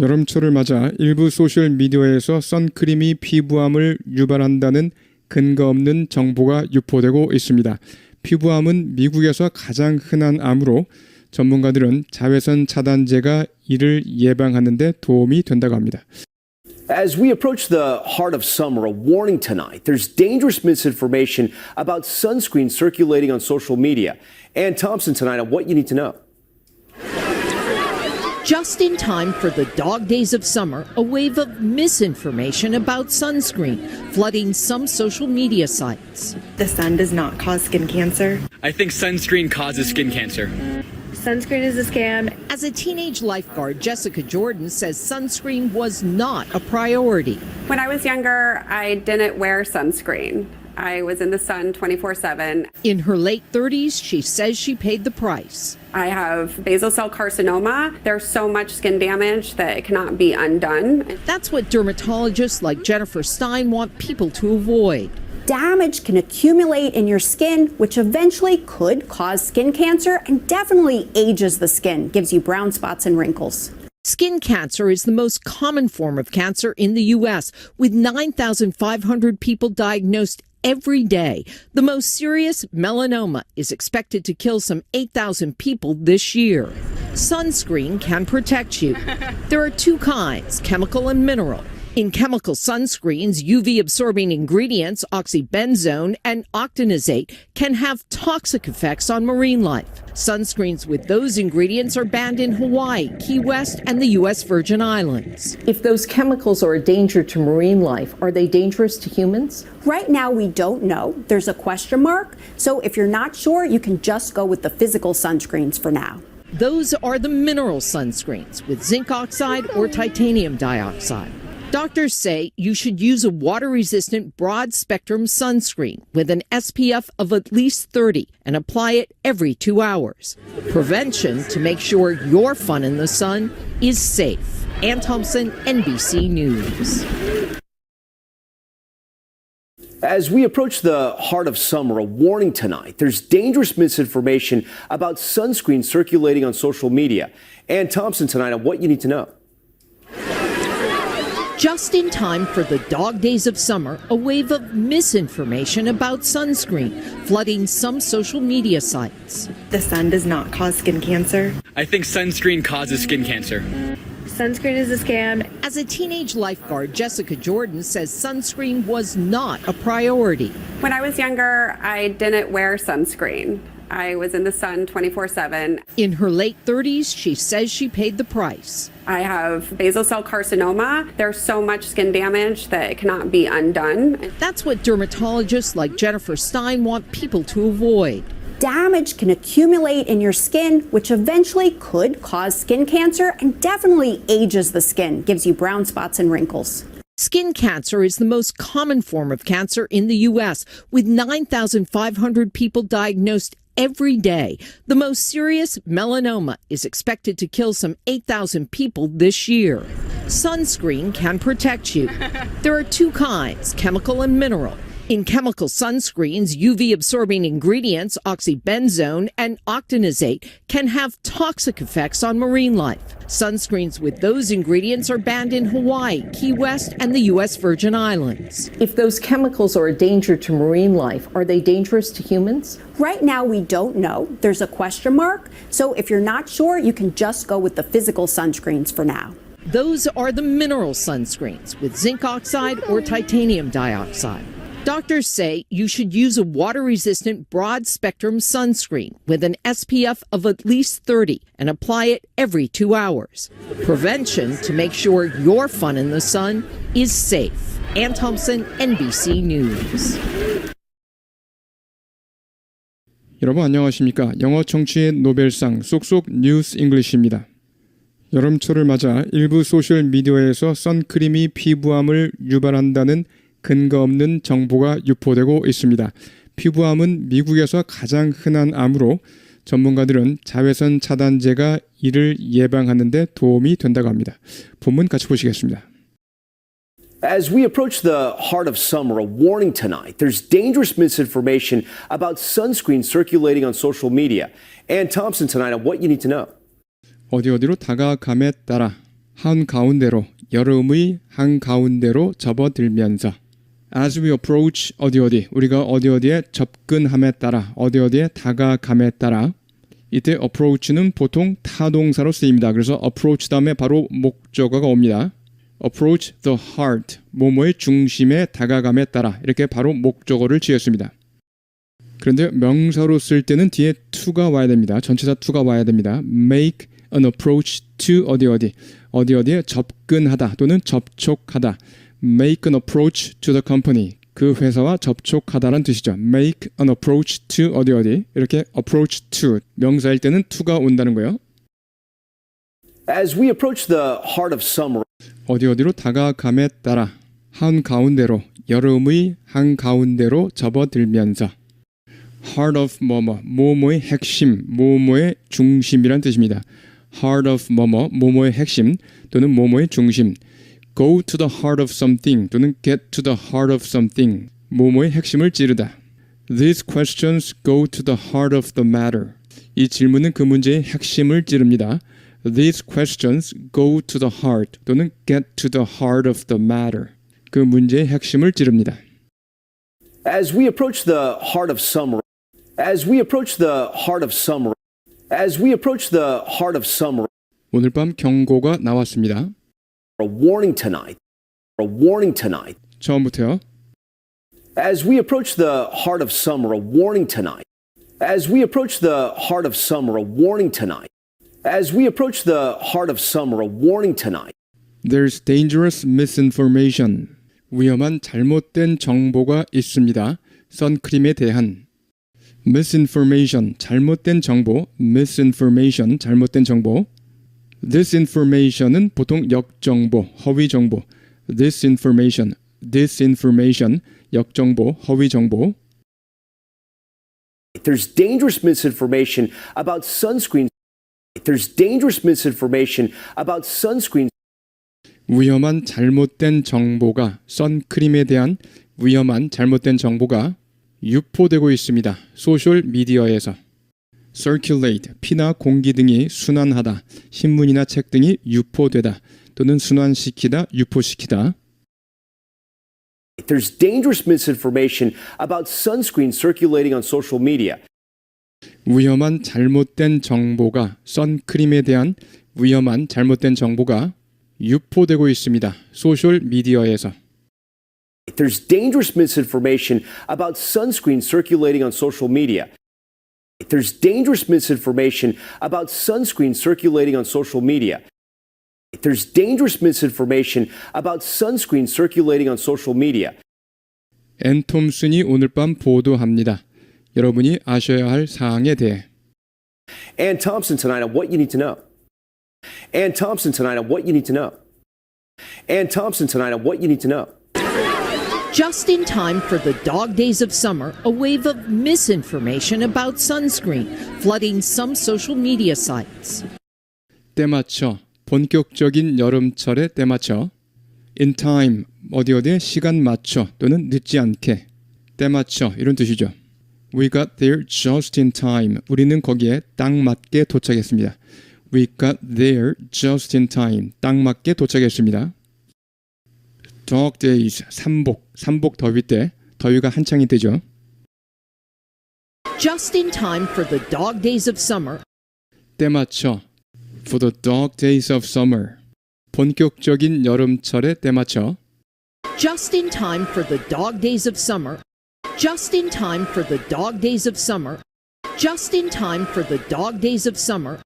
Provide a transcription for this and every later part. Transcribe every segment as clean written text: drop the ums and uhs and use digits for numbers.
여름철을 맞아 일부 소셜미디어에서 선크림이 피부암을 유발한다는 근거 없는 정보가 유포되고 있습니다. 피부암은 미국에서 가장 흔한 암으로 전문가들은 자외선 차단제가 이를 예방하는 데 도움이 된다고 합니다. As we approach the heart of summer, a warning tonight. There's dangerous misinformation about sunscreen circulating on social media. Ann Thompson tonight on what you need to know. Just in time for the dog days of summer, a wave of misinformation about sunscreen flooding some social media sites. The sun does not cause skin cancer. I think sunscreen causes skin cancer. Sunscreen is a scam. As a teenage lifeguard, Jessica Jordan says sunscreen was not a priority. When I was younger, I didn't wear sunscreen. I was in the sun 24/7. In her late 30s, she says she paid the price. I have basal cell carcinoma. There's so much skin damage that it cannot be undone. That's what dermatologists like Jennifer Stein want people to avoid. Damage can accumulate in your skin, which eventually could cause skin cancer and definitely ages the skin, gives you brown spots and wrinkles. Skin cancer is the most common form of cancer in the U.S., with 9,500 people diagnosed every day. The most serious, melanoma, is expected to kill some 8,000 people this year. Sunscreen can protect you. There are two kinds, chemical and mineral. In chemical sunscreens, UV-absorbing ingredients, oxybenzone and octinoxate, can have toxic effects on marine life. Sunscreens with those ingredients are banned in Hawaii, Key West, and the U.S. Virgin Islands. If those chemicals are a danger to marine life, are they dangerous to humans? Right now, we don't know. There's a question mark. So if you're not sure, you can just go with the physical sunscreens for now. Those are the mineral sunscreens with zinc oxide or titanium dioxide. Doctors say you should use a water-resistant broad-spectrum sunscreen with an SPF of at least 30 and apply it every 2 hours. Prevention to make sure your fun in the sun is safe. Ann Thompson, NBC News. As we approach the heart of summer, a warning tonight. There's dangerous misinformation about sunscreen circulating on social media. Ann Thompson tonight on what you need to know. Just in time for the dog days of summer, a wave of misinformation about sunscreen flooding some social media sites. The sun does not cause skin cancer. I think sunscreen causes skin cancer. Sunscreen is a scam. As a teenage lifeguard, Jessica Jordan says sunscreen was not a priority. When I was younger, I didn't wear sunscreen. I was in the sun 24/7. In her late 30s, she says she paid the price. I have basal cell carcinoma. There's so much skin damage that it cannot be undone. That's what dermatologists like Jennifer Stein want people to avoid. Damage can accumulate in your skin, which eventually could cause skin cancer and definitely ages the skin, gives you brown spots and wrinkles. Skin cancer is the most common form of cancer in the U.S., with 9,500 people diagnosed every day. The most serious, melanoma, is expected to kill some 8,000 people this year. Sunscreen can protect you. There are two kinds, chemical and mineral. In chemical sunscreens, UV-absorbing ingredients, oxybenzone and octinoxate, can have toxic effects on marine life. Sunscreens with those ingredients are banned in Hawaii, Key West, and the U.S. Virgin Islands. If those chemicals are a danger to marine life, are they dangerous to humans? Right now, we don't know. There's a question mark. So if you're not sure, you can just go with the physical sunscreens for now. Those are the mineral sunscreens with zinc oxide or titanium dioxide. Doctors say you should use a water-resistant broad-spectrum sunscreen with an SPF of at least 30 and apply it every 2 hours. Prevention to make sure your fun in the sun is safe. Ann Thompson, NBC News. 여러분 안녕하십니까? 영어 청취의 노벨상 쏙쏙 뉴스 잉글리시입니다. 여름철을 맞아 일부 소셜미디어에서 선크림이 피부암을 유발한다는 근거 없는 정보가 유포되고 있습니다. 피부암은 미국에서 가장 흔한 암으로 전문가들은 자외선 차단제가 이를 예방하는 데 도움이 된다고 합니다. 본문 같이 보시겠습니다. As we approach the heart of summer, a warning tonight. There's dangerous misinformation about sunscreen circulating on social media. Ann Thompson tonight on what you need to know. 어디로 다가감에 따라 한가운데로 여름의 한가운데로 접어들면서 as we approach 어디 우리가 어디에 접근함에 따라 어디에 다가감에 따라 이때 approach는 보통 타동사로 쓰입니다. 그래서 approach 다음에 바로 목적어가 옵니다. approach the heart 뭐뭐의 중심에 다가감에 따라 이렇게 바로 목적어를 지었습니다. 그런데 명사로 쓸 때는 뒤에 to가 와야 됩니다. 전치사 to가 와야 됩니다. make an approach to 어디에 접근하다 또는 접촉하다. make an approach to the company 그 회사와 접촉하다라는 뜻이죠. make an approach to 어디 이렇게 approach to 명사일 때는 to가 온다는 거예요. As we approach the heart of summer, 어디로 다가감에 따라 한가운데로 여름의 한가운데로 접어들면서 heart of 뭐뭐의 핵심 뭐뭐의 중심이란 뜻입니다. heart of 뭐뭐의 핵심 또는 뭐뭐의 중심 go to the heart of something 또는 get to the heart of something 뭐뭐의 핵심을 찌르다. These questions go to the heart of the matter. 이 질문은 그 문제의 핵심을 찌릅니다. These questions go to the heart 또는 get to the heart of the matter. 그 문제의 핵심을 찌릅니다. as we approach the heart of summer, as we approach the heart of summer, as we approach the heart of summer, 오늘 밤 경고가 나왔습니다. a warning tonight, a warning tonight. 처음부터요. As we approach the heart of summer, a warning tonight. As we approach the heart of summer, a warning tonight. As we approach the heart of summer, a warning tonight. There's dangerous misinformation. 위험한 잘못된 정보가 있습니다. 선크림에 대한 misinformation, 잘못된 정보, misinformation, 잘못된 정보. disinformation은 보통 역정보, 허위 정보. disinformation, 역정보, 허위 정보. There's dangerous misinformation about sunscreen. There's dangerous misinformation about sunscreen. 위험한 잘못된 정보가 선크림에 대한 위험한 잘못된 정보가 유포되고 있습니다. 소셜 미디어에서. circulate, 피나 공기 등이 순환하다, 신문이나 책 등이 유포되다 또는 순환시키다, 유포시키다. There's dangerous misinformation about sunscreen circulating on social media. 위험한 잘못된 정보가 선크림에 대한 위험한 잘못된 정보가 유포되고 있습니다. 소셜 미디어에서. There's dangerous misinformation about sunscreen circulating on social media. There's dangerous misinformation about sunscreen circulating on social media. There's dangerous misinformation about sunscreen circulating on social media. 앤 톰슨이 오늘 밤 보도합니다. 여러분이 아셔야 할 사항에 대해. Ann Thompson tonight on what you need to know. Ann Thompson tonight on what you need to know. Ann Thompson tonight on what you need to know. Just in time for the dog days of summer, a wave of misinformation about sunscreen flooding some social media sites. 때맞춰 본격적인 여름철에 때맞춰 in time 어디에 시간 맞춰 또는 늦지 않게 때맞춰 이런 뜻이죠. We got there just in time. 우리는 거기에 딱 맞게 도착했습니다. We got there just in time. 딱 맞게 도착했습니다. Dog days, 삼복 더위 때 더위가 한창이 되죠. Just in time for the dog days of summer, 때맞춰 for the dog days of summer. 본격적인 여름철에 때맞춰 just in time for the dog days of summer, just in time for the dog days of summer, just in time for the dog days of summer,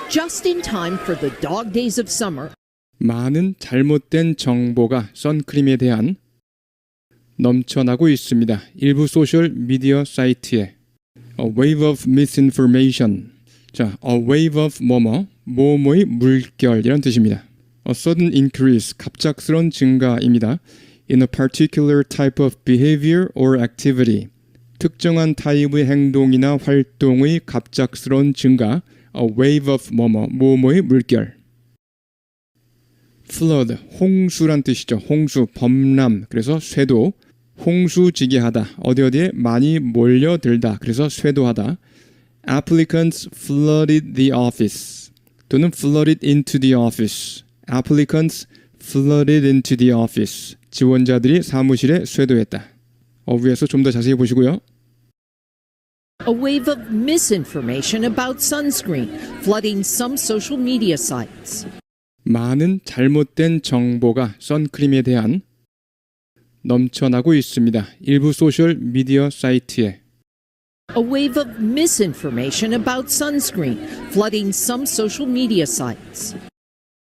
just in time for the dog days of summer. 많은 잘못된 정보가 선크림에 대한 넘쳐나고 있습니다. 일부 소셜 미디어 사이트에 A wave of misinformation. 자, a wave of 뭐뭐의 물결이란 뜻입니다. A sudden increase, 갑작스런 증가입니다. In a particular type of behavior or activity. 특정한 타입의 행동이나 활동의 갑작스러운 증가. A wave of 뭐뭐의 물결. flood, 홍수란 뜻이죠. 홍수, 범람, 그래서 쇄도, 홍수지기하다, 어디에 많이 몰려들다, 그래서 쇄도하다. Applicants flooded the office 또는 flooded into the office. Applicants flooded into the office. 지원자들이 사무실에 쇄도했다. 위에서 좀 더 자세히 보시고요. A wave of misinformation about sunscreen, flooding some social media sites. 많은 잘못된 정보가 선크림에 대한 넘쳐나고 있습니다. 일부 소셜 미디어 사이트에. A wave of misinformation about sunscreen, flooding some social media sites.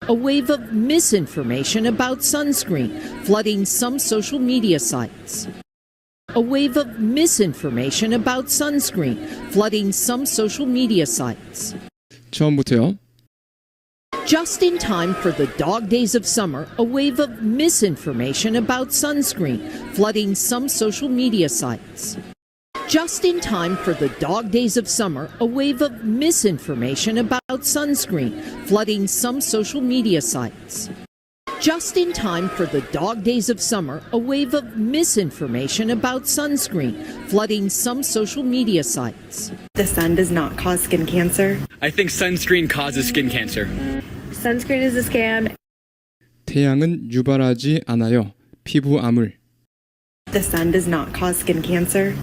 A wave of misinformation about sunscreen, flooding some social media sites. A wave of misinformation about sunscreen, flooding some social media sites. 처음부터요. Just in time for the dog days of summer, a wave of misinformation about sunscreen, flooding some social media sites. Just in time for the dog days of summer, a wave of misinformation about sunscreen, flooding some social media sites. Just in time for the dog days of summer, a wave of misinformation about sunscreen, flooding some social media sites. The sun does not cause skin cancer. I think sunscreen causes skin cancer. Sunscreen is a scam. 태양은 유발하지 않아요. 피부암을. The sun does not cause skin cancer.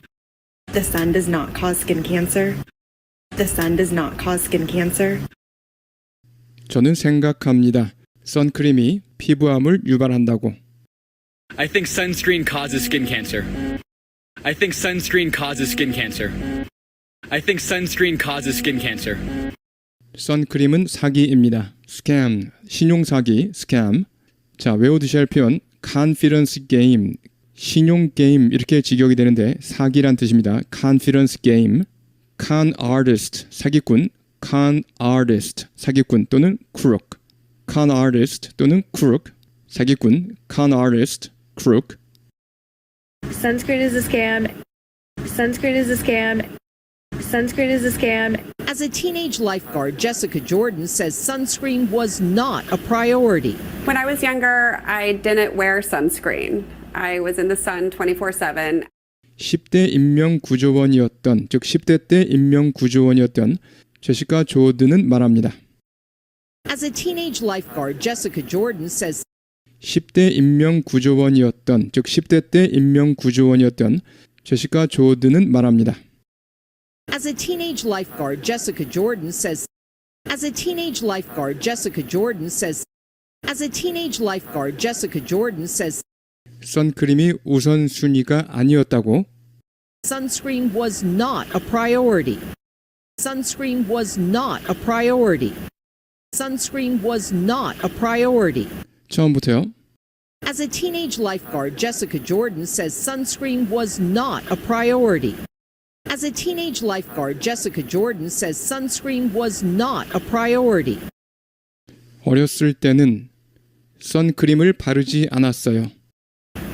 The sun does not cause skin cancer. The sun does not cause skin cancer. 저는 생각합니다. 선크림이 피부암을 유발한다고. I think sunscreen causes skin cancer. I think sunscreen causes skin cancer. I think sunscreen causes skin cancer. 선크림은 사기입니다. scam, 신용사기, scam. 자, 외워두셔야 할 표현 confidence game, 신용 게임 이렇게 직역이 되는데 사기란 뜻입니다. confidence game, con artist, 사기꾼, con artist, 사기꾼 또는 crook, con artist 또는 crook, 사기꾼, con artist, crook. Sunscreen is a scam. Sunscreen is a scam. Sunscreen is a scam. As a teenage lifeguard, Jessica Jordan says sunscreen was not a priority. When I was younger, I didn't wear sunscreen. I was in the sun 24/7. 10대 인명구조원이었던, 즉 10대 때 인명구조원이었던 제시카 조든은 말합니다. As a teenage lifeguard, Jessica Jordan says 10대 인명구조원이었던, 즉 10대 때 인명구조원이었던 제시카 조든은 말합니다. As a teenage lifeguard, Jessica Jordan says As a teenage lifeguard, Jessica Jordan says As a teenage lifeguard, Jessica Jordan says 선크림이 우선순위가 아니었다고. sunscreen was not a priority. Sunscreen was not a priority. Sunscreen was not a priority. 처음부터요. As a teenage lifeguard, Jessica Jordan says sunscreen was not a priority. As a teenage lifeguard, Jessica Jordan says sunscreen was not a priority. 어렸을 때는 선크림을 바르지 않았어요.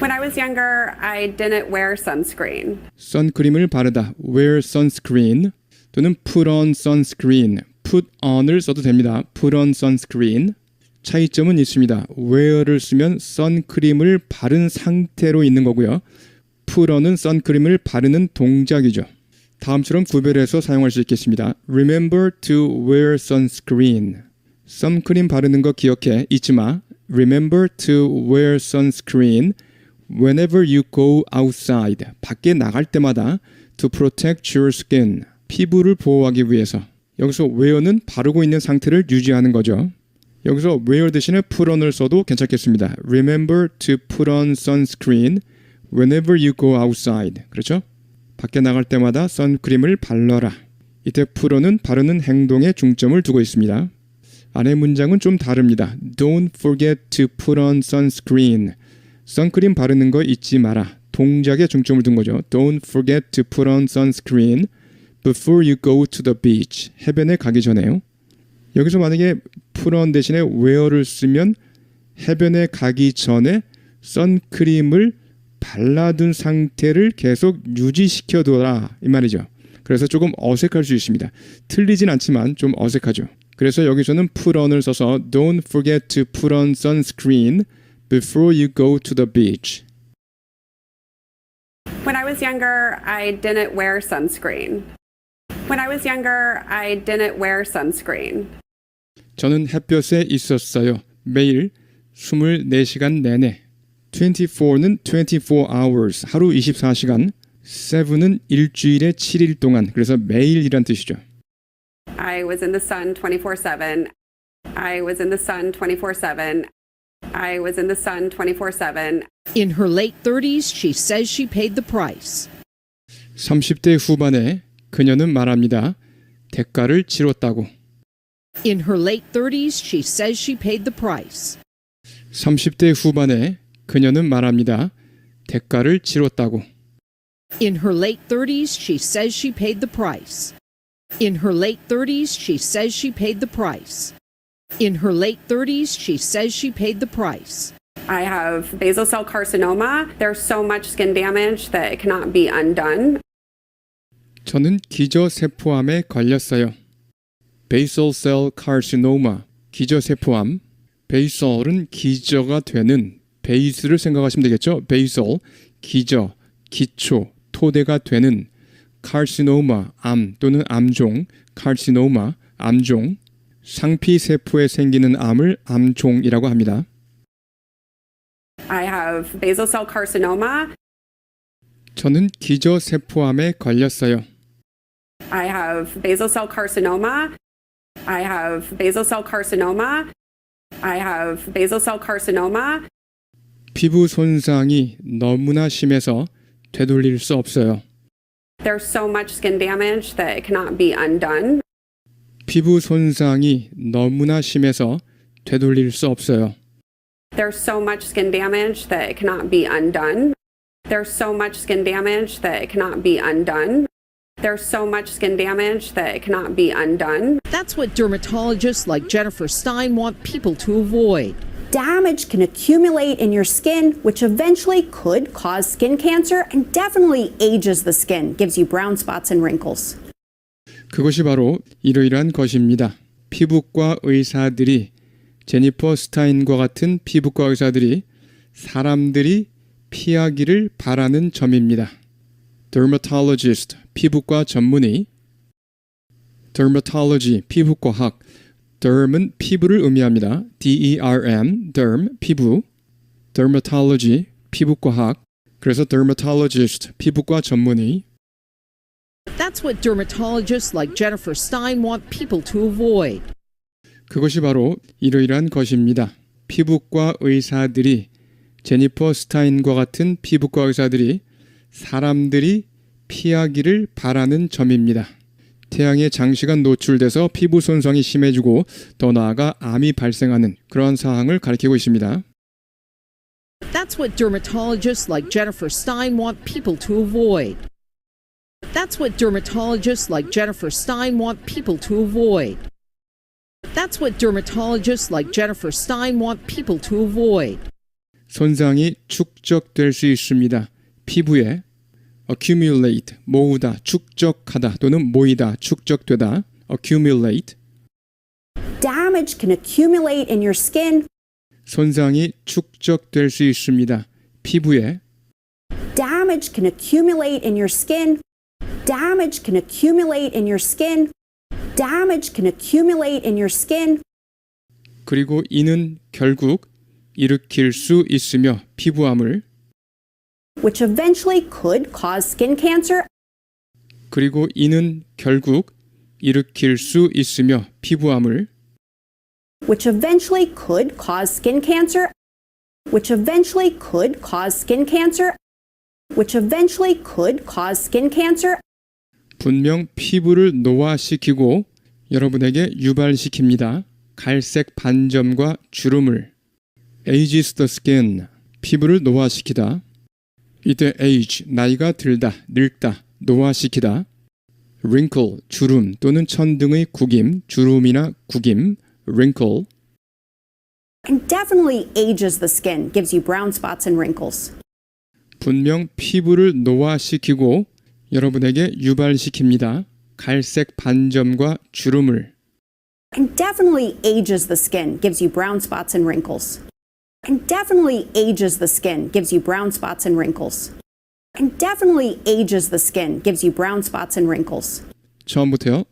When I was younger, I didn't wear sunscreen. 선크림을 바르다, wear sunscreen 또는 put on sunscreen, put on을 써도 됩니다. put on sunscreen. 차이점은 있습니다. wear를 쓰면 선크림을 바른 상태로 있는 거고요. put on은 선크림을 바르는 동작이죠. 다음처럼 구별해서 사용할 수 있겠습니다. Remember to wear sunscreen. 선크림 바르는 거 기억해, 잊지 마. Remember to wear sunscreen whenever you go outside. 밖에 나갈 때마다 to protect your skin. 피부를 보호하기 위해서. 여기서 wear는 바르고 있는 상태를 유지하는 거죠. 여기서 wear 대신에 put on을 써도 괜찮겠습니다. Remember to put on sunscreen whenever you go outside. 그렇죠? 밖에 나갈 때마다 선크림을 발라라. 이때 put on은 바르는 행동에 중점을 두고 있습니다. 안의 문장은 좀 다릅니다. Don't forget to put on sunscreen. 선크림 바르는 거 잊지 마라. 동작에 중점을 둔 거죠. Don't forget to put on sunscreen before you go to the beach. 해변에 가기 전에요. 여기서 만약에 put on 대신에 wear를 쓰면 해변에 가기 전에 선크림을 발라둔 상태를 계속 유지시켜둬라 이 말이죠. 그래서 조금 어색할 수 있습니다. 틀리진 않지만 좀 어색하죠. 그래서 여기서는 put on을 써서 Don't forget to put on sunscreen before you go to the beach. When I was younger, I didn't wear sunscreen. When I was younger, I didn't wear sunscreen. 저는 햇볕에 있었어요. 매일 24시간 내내. 24는 24 hours, 하루 24시간. 7은 일주일에 7일 동안, 그래서 매일이란 뜻이죠. I was in the sun 24/7. I was in the sun 24/7. I was in the sun 24/7. In her late 30s, she says she paid the price. 30대 후반에 그녀는 말합니다. 대가를 치렀다고. In her late 30s, she says she paid the price. 30대 후반에 그녀는 말합니다. 대가를 치렀다고. In her late 30s, she says she paid the price. In her late 30s, she says she paid the price. In her late 30s, she says she paid the price. I have basal cell carcinoma. There's so much skin damage that it cannot be undone. 저는 기저세포암에 걸렸어요. Basal cell carcinoma, 기저세포암. basal은 기저가 되는, 베이스를 생각하시면 되겠죠. basal, 기저, 기초, 토대가 되는. carcinoma, 암 또는 암종, carcinoma, 암종. 상피세포에 생기는 암을 암종이라고 합니다. I have basal cell carcinoma. 저는 기저세포암에 걸렸어요. I have basal cell carcinoma. I have basal cell carcinoma. I have basal cell carcinoma. 피부 손상이 너무나 심해서 되돌릴 수 없어요. There's so much skin damage that it cannot be undone. 피부 손상이 너무나 심해서 되돌릴 수 없어요. There's so much skin damage that it cannot be undone. There's so much skin damage that it cannot be undone. There's so much skin damage that it cannot be undone. That's what dermatologists like Jennifer Stein want people to avoid. Damage can accumulate in your skin, which eventually could cause skin cancer and definitely ages the skin, gives you brown spots and wrinkles. 그것이 바로 이러이러한 것입니다. 피부과 의사들이, 제니퍼 스타인과 같은 피부과 의사들이 사람들이 피하기를 바라는 점입니다. Dermatologist, 피부과 전문의. Dermatology, 피부과학. Derm은 피부를 의미합니다. D-E-R-M, derm, 피부. Dermatology, 피부과학. 그래서 dermatologist, 피부과 전문의. That's what dermatologists like Jennifer Stein want people to avoid. 그것이 바로 이러이러한 것입니다. 피부과 의사들이, 제니퍼 스타인과 같은 피부과 의사들이 사람들이 피하기를 바라는 점입니다. 태양에 장시간 노출돼서 피부 손상이 심해지고 더 나아가 암이 발생하는 그러한 사항을 가리키고 있습니다. That's what dermatologists like Jennifer Stein want people to avoid. That's what dermatologists like Jennifer Stein want people to avoid. That's what dermatologists like Jennifer Stein want people to avoid. 손상이 축적될 수 있습니다. 피부에 accumulate, 모으다, 축적하다 또는 모이다, 축적되다, accumulate. Damage can accumulate in your skin. 손상이 축적될 수 있습니다. 피부에 Damage can accumulate in your skin. Damage can accumulate in your skin. Damage can accumulate in your skin. 그리고 이는 결국 일으킬 수 있으며 피부암을 Which eventually could cause skin cancer 그리고 이는 결국 일으킬 수 있으며 피부암을 which eventually could cause skin cancer which eventually could cause skin cancer which eventually could cause skin cancer 분명 피부를 노화시키고 여러분에게 유발시킵니다. 갈색 반점과 주름을 ages the skin, 피부를 노화시키다. 이때 age, 나이가 들다, 늙다, 노화시키다. wrinkle, 주름 또는 천등의 구김, 주름이나 구김, wrinkle. and definitely ages the skin, gives you brown spots and wrinkles. 분명 피부를 노화시키고 여러분에게 유발시킵니다. 갈색 반점과 주름을. and definitely ages the skin, gives you brown spots and wrinkles. and definitely ages the skin, gives you brown spots and wrinkles. and definitely ages the skin, gives you brown spots and wrinkles. 처음부터요.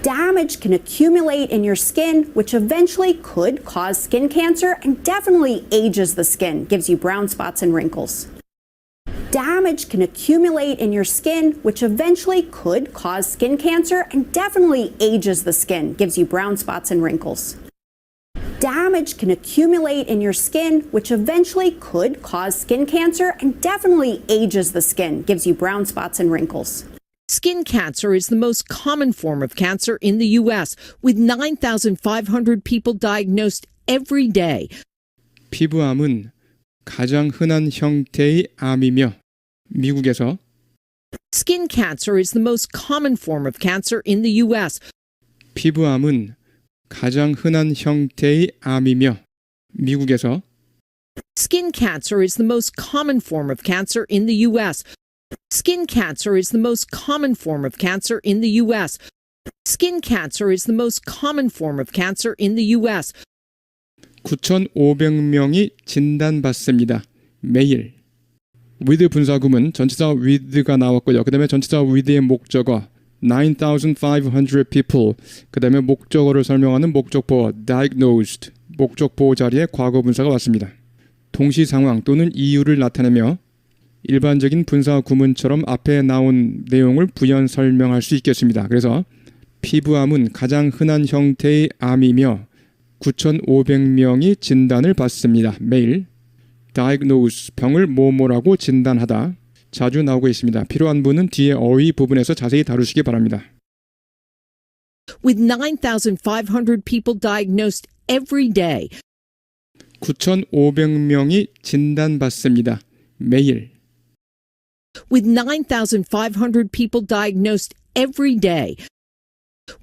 Damage Damage can accumulate in your skin, which eventually could cause skin cancer and definitely ages the skin, gives you brown spots and wrinkles. Damage can accumulate in your skin, which eventually could cause skin cancer and definitely ages the skin, gives you brown spots and wrinkles. Damage can accumulate in your skin, which eventually could cause skin cancer and definitely ages the skin, gives you brown spots and wrinkles. Skin cancer is the most common form of cancer in the U.S., with 9,500 people diagnosed every day. 피부암은 가장 흔한 형태의 암이며 미국에서 Skin cancer is the most common form of cancer in the U.S. 피부암은 가장 흔한 형태의 암이며 미국에서 Skin cancer is the most common form of cancer in the U.S. Skin cancer is the most common form of cancer in the U.S. Skin cancer is the most common form of cancer in the U.S. 9,500명이 진단받습니다. 매일. with 분사구문 전치사 with가 나왔고요. 그 다음에 전치사 with의 목적어 9,500 people. 그 다음에 목적어를 설명하는 목적보 diagnosed. 목적보 자리에 과거 분사가 왔습니다. 동시 상황 또는 이유를 나타내며 일반적인 분사 구문처럼 앞에 나온 내용을 부연 설명할 수 있겠습니다. 그래서 피부암은 가장 흔한 형태의 암이며 9,500명이 진단을 받습니다. 매일 diagnose, 병을 뭐뭐라고 진단하다. 자주 나오고 있습니다. 필요한 분은 뒤에 어휘 부분에서 자세히 다루시기 바랍니다. With 9,500 people diagnosed every day. 9,500명이 진단받습니다. 매일. With 9,500 people diagnosed every day.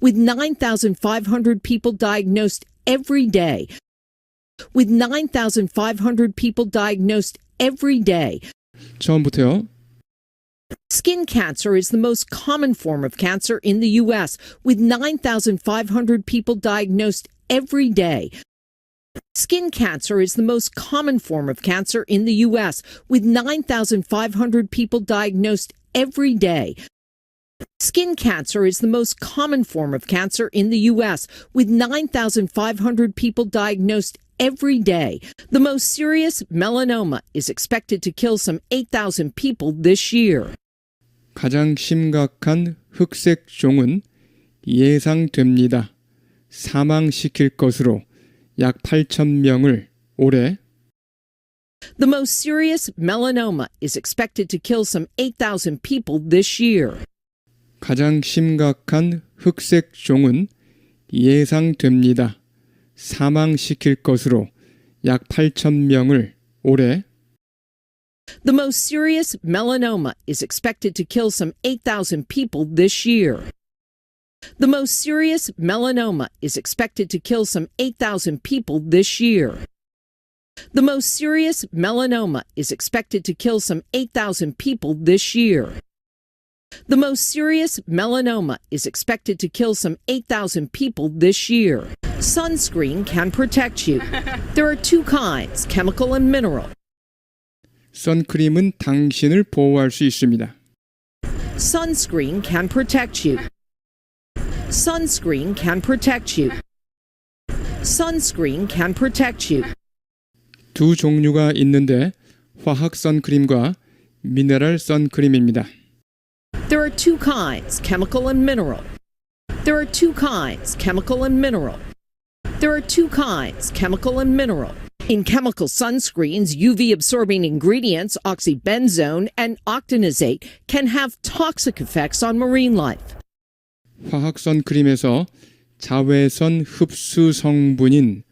With 9,500 people diagnosed every day. With 9,500 people diagnosed every day. 처음부터요. Skin cancer is the most common form of cancer in the U.S., with 9,500 people diagnosed every day. Skin cancer is the most common form of cancer in the U.S., with 9,500 people diagnosed every day. Skin cancer is the most common form of cancer in the U.S., with 9,500 people diagnosed every day. The most serious, melanoma, is expected to kill some 8,000 people this year. 가장 심각한 흑색종은 예상됩니다. 사망시킬 것으로 약 8,000명을 올해 The most serious, melanoma, is expected to kill some 8,000 people this year. 가장 심각한 흑색종은 예상됩니다. 사망시킬 것으로 약 8,000명을 올해 The most serious, melanoma, is expected to kill some 8,000 people this year. The most serious, melanoma, is expected to kill some 8,000 people this year. The most serious, melanoma, is expected to kill some 8,000 people this year. The most serious, melanoma, is expected to kill some 8,000 people this year. Sunscreen can protect you. There are two kinds, chemical and mineral. 선크림은 당신을 보호할 수 있습니다. Sunscreen can protect you. Sunscreen can protect you. Sunscreen can protect you. 두 종류가 있는데 화학 선크림과 미네랄 선크림입니다. There are two kinds, chemical and mineral. There are two kinds, chemical and mineral. There are two kinds, chemical and mineral. In chemical sunscreens, UV-absorbing ingredients, oxybenzone and octinazate, can have toxic effects on marine life. 화학 선크림에서 자외선 흡수 성분인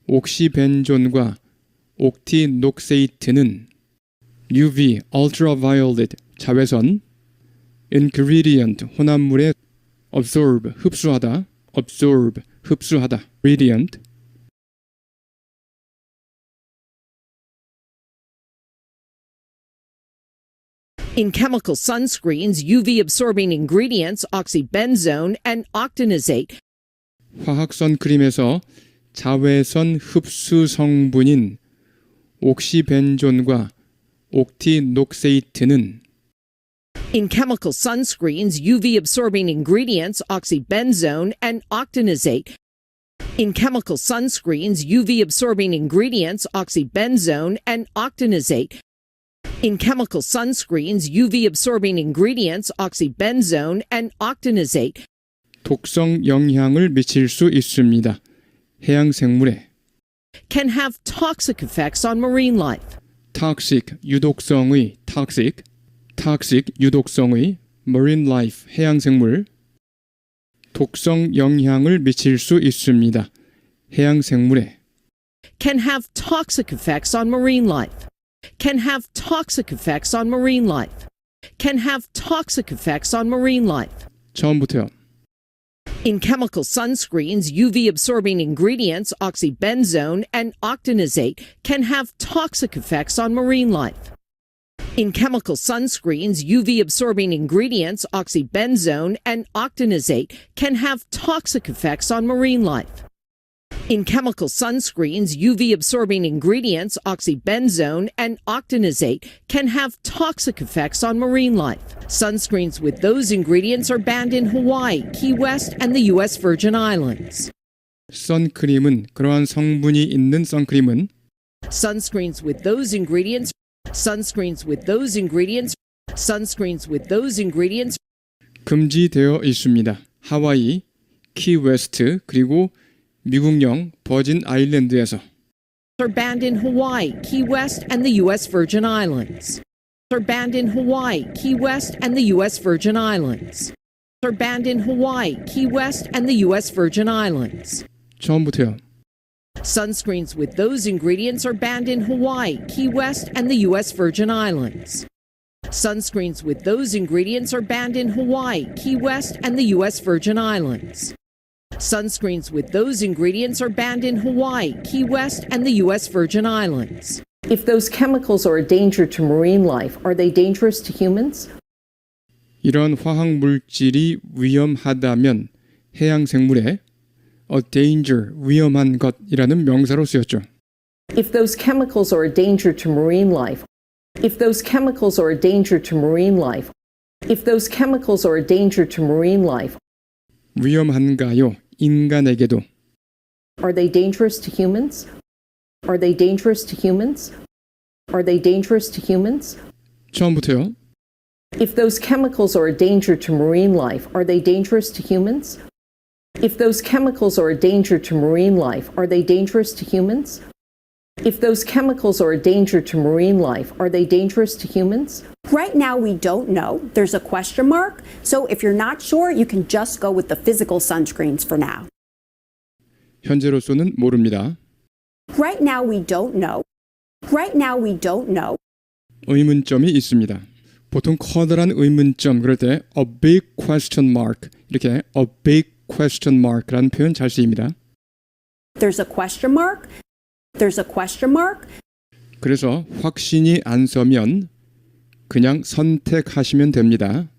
옥시벤존과 옥티녹세이트는 UV, ultraviolet, 자외선, ingredient, 혼합물에 absorb, 흡수하다, absorb, 흡수하다, ingredient, In chemical sunscreens, UV-absorbing ingredients, oxybenzone and octinazate, 화학 선크림에서 자외선 흡수 성분인 옥시벤존과 옥티녹세이트는 In chemical sunscreens, UV-absorbing ingredients oxybenzone and octinoxate. In chemical sunscreens, UV-absorbing ingredients oxybenzone and octinoxate. In chemical sunscreens, UV-absorbing ingredients oxybenzone and octinoxate. 독성 영향을 미칠 수 있습니다. 해양 생물에 Can have toxic effects on marine life. toxic 유독성의 toxic 유독성의 marine life 해양 생물 독성 영향을 미칠 수 있습니다. 해양 생물에 Can have toxic effects on marine life. Can have toxic effects on marine life. Can have toxic effects on marine life. 처음부터요. In chemical sunscreens, UV-absorbing ingredients oxybenzone and octinoxate can have toxic effects on marine life. In chemical sunscreens, UV-absorbing ingredients oxybenzone and octinoxate can have toxic effects on marine life. In chemical sunscreens, UV-absorbing ingredients oxybenzone and octinoxate can have toxic effects on marine life. Sunscreens with those ingredients are banned in Hawaii, Key West, and the U.S. Virgin Islands. 선크림은 그러한 성분이 있는 선크림은 Sunscreens with those ingredients. Sunscreens with those ingredients. Sunscreens with those ingredients 금지되어 있습니다. 하와이, 키웨스트 그리고 미국령 버진 아일랜드에서 are banned in Hawaii, Key West, and the U.S. Virgin Islands. Are banned in Hawaii, Key West, and the U.S. Virgin Islands. Are banned in Hawaii, Key West, and the U.S. Virgin Islands. 처음부터요. Sunscreens with those ingredients are banned in Hawaii, Key West, and the U.S. Virgin Islands. Sunscreens with those ingredients are banned in Hawaii, Key West, and the U.S. Virgin Islands. Sunscreens with those ingredients are banned in Hawaii, Key West, and the U.S. Virgin Islands. If those chemicals are a danger to marine life, are they dangerous to humans? 이런 화학 물질이 위험하다면 해양 생물에 a danger 위험한 것이라는 명사로 쓰였죠. If those chemicals are a danger to marine life, if those chemicals are a danger to marine life, if those chemicals are a danger to marine life, 위험한가요? 인간에게도 are they dangerous to humans? Are they dangerous to humans? Are they dangerous to humans? 처음부터요. If those chemicals are a danger to marine life, are they dangerous to humans? If those chemicals are a danger to marine life, are they dangerous to humans? If those chemicals are a danger to marine life, are they dangerous to humans? Right now, we don't know. There's a question mark. So if you're not sure, you can just go with the physical sunscreens for now. 현재로서는 모릅니다. Right now, we don't know. Right now, we don't know. 의문점이 있습니다. 보통 커다란 의문점 그럴 때 a big question mark 이렇게 a big question mark라는 표현 잘 쓰입니다. There's a question mark. There's a question mark. 그래서 확신이 안 서면 그냥 선택하시면 됩니다.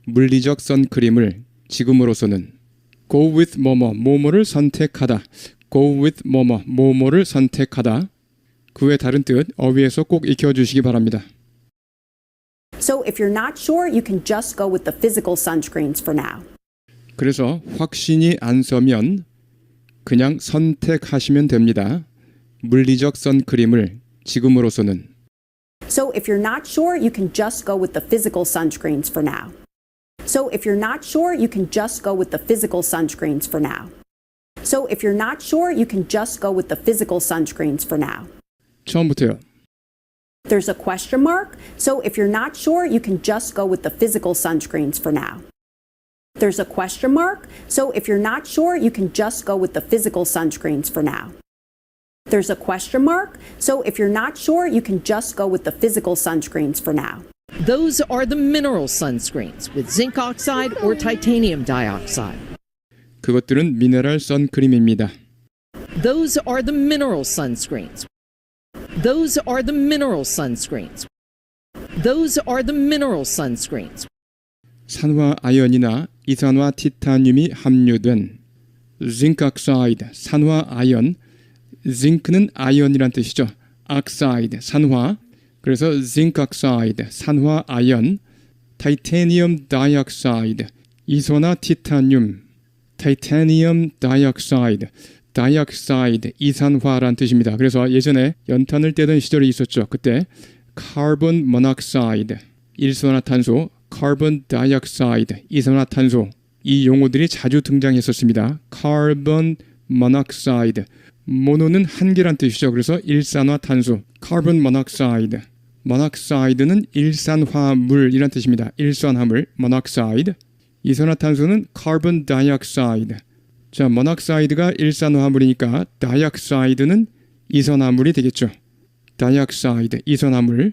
물리적 선크림을 지금으로서는 go with 뭐뭐를 선택하다. go with 뭐뭐를 선택하다. 그 외 다른 뜻 어휘에서 꼭 익혀주시기 바랍니다. So if you're not sure, you can just go with the physical sunscreens for now. 그래서 확신이 안 서면 그냥 선택하시면 됩니다. 물리적 선크림을 지금으로서는 So if you're not sure, you can just go with the physical sunscreens for now. So if you're not sure, you can just go with the physical sunscreens for now. So if you're not sure, you can just go with the physical sunscreens for now. 처음부터요. There's a question mark. So if you're not sure, you can just go with the physical sunscreens for now. There's a question mark. So if you're not sure, you can just go with the physical sunscreens for now. There's a question mark. So if you're not sure, you can just go with the physical sunscreens for now. Those are the mineral sunscreens with zinc oxide or titanium dioxide. 그것들은 미네랄 선크림입니다. Those are the mineral sunscreens. Those are the mineral sunscreens. Those are the mineral sunscreens. 산화 아연이나 이산화 티타늄이 함유된 zinc oxide, 산화 아연. zinc는 아연이란 뜻이죠. oxide, 산화. 그래서 zinc oxide, 산화 아연, 타이타니엄 다이옥사이드, 이소나 티타늄, 타이타니엄 다이옥사이드, 다이옥사이드, 이산화란 뜻입니다. 그래서 예전에 연탄을 떼던 시절이 있었죠. 그때 카본 모녹사이드, 일산화탄소, 카본 다이옥사이드, 이산화탄소 이 용어들이 자주 등장했었습니다. 카본 모녹사이드, 모노는 한 개란 뜻이죠. 그래서 일산화탄소, 카본 모녹사이드. 모녹사이드는 일산화물이란 뜻입니다. 일산화물, 모녹사이드. 이산화탄소는 카본 다이옥사이드. 자, 모녹사이드가 일산화물이니까 다이옥사이드는 이산화물이 되겠죠. 다이옥사이드, 이산화물.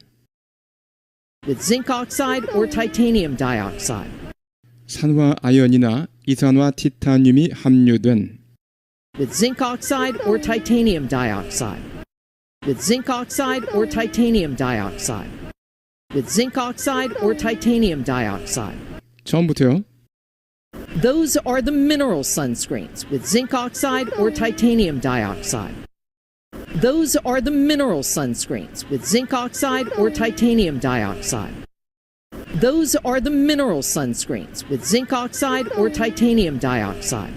with zinc oxide or titanium dioxide. 산화 아연이나 이산화 티타늄이 함유된 With zinc oxide or titanium dioxide. With zinc oxide or titanium dioxide. With zinc oxide or titanium dioxide. 처음부터요. Those are the mineral sunscreens with zinc oxide or titanium dioxide. Those are the mineral sunscreens with zinc oxide or titanium dioxide. Those are the mineral sunscreens with zinc oxide or titanium dioxide.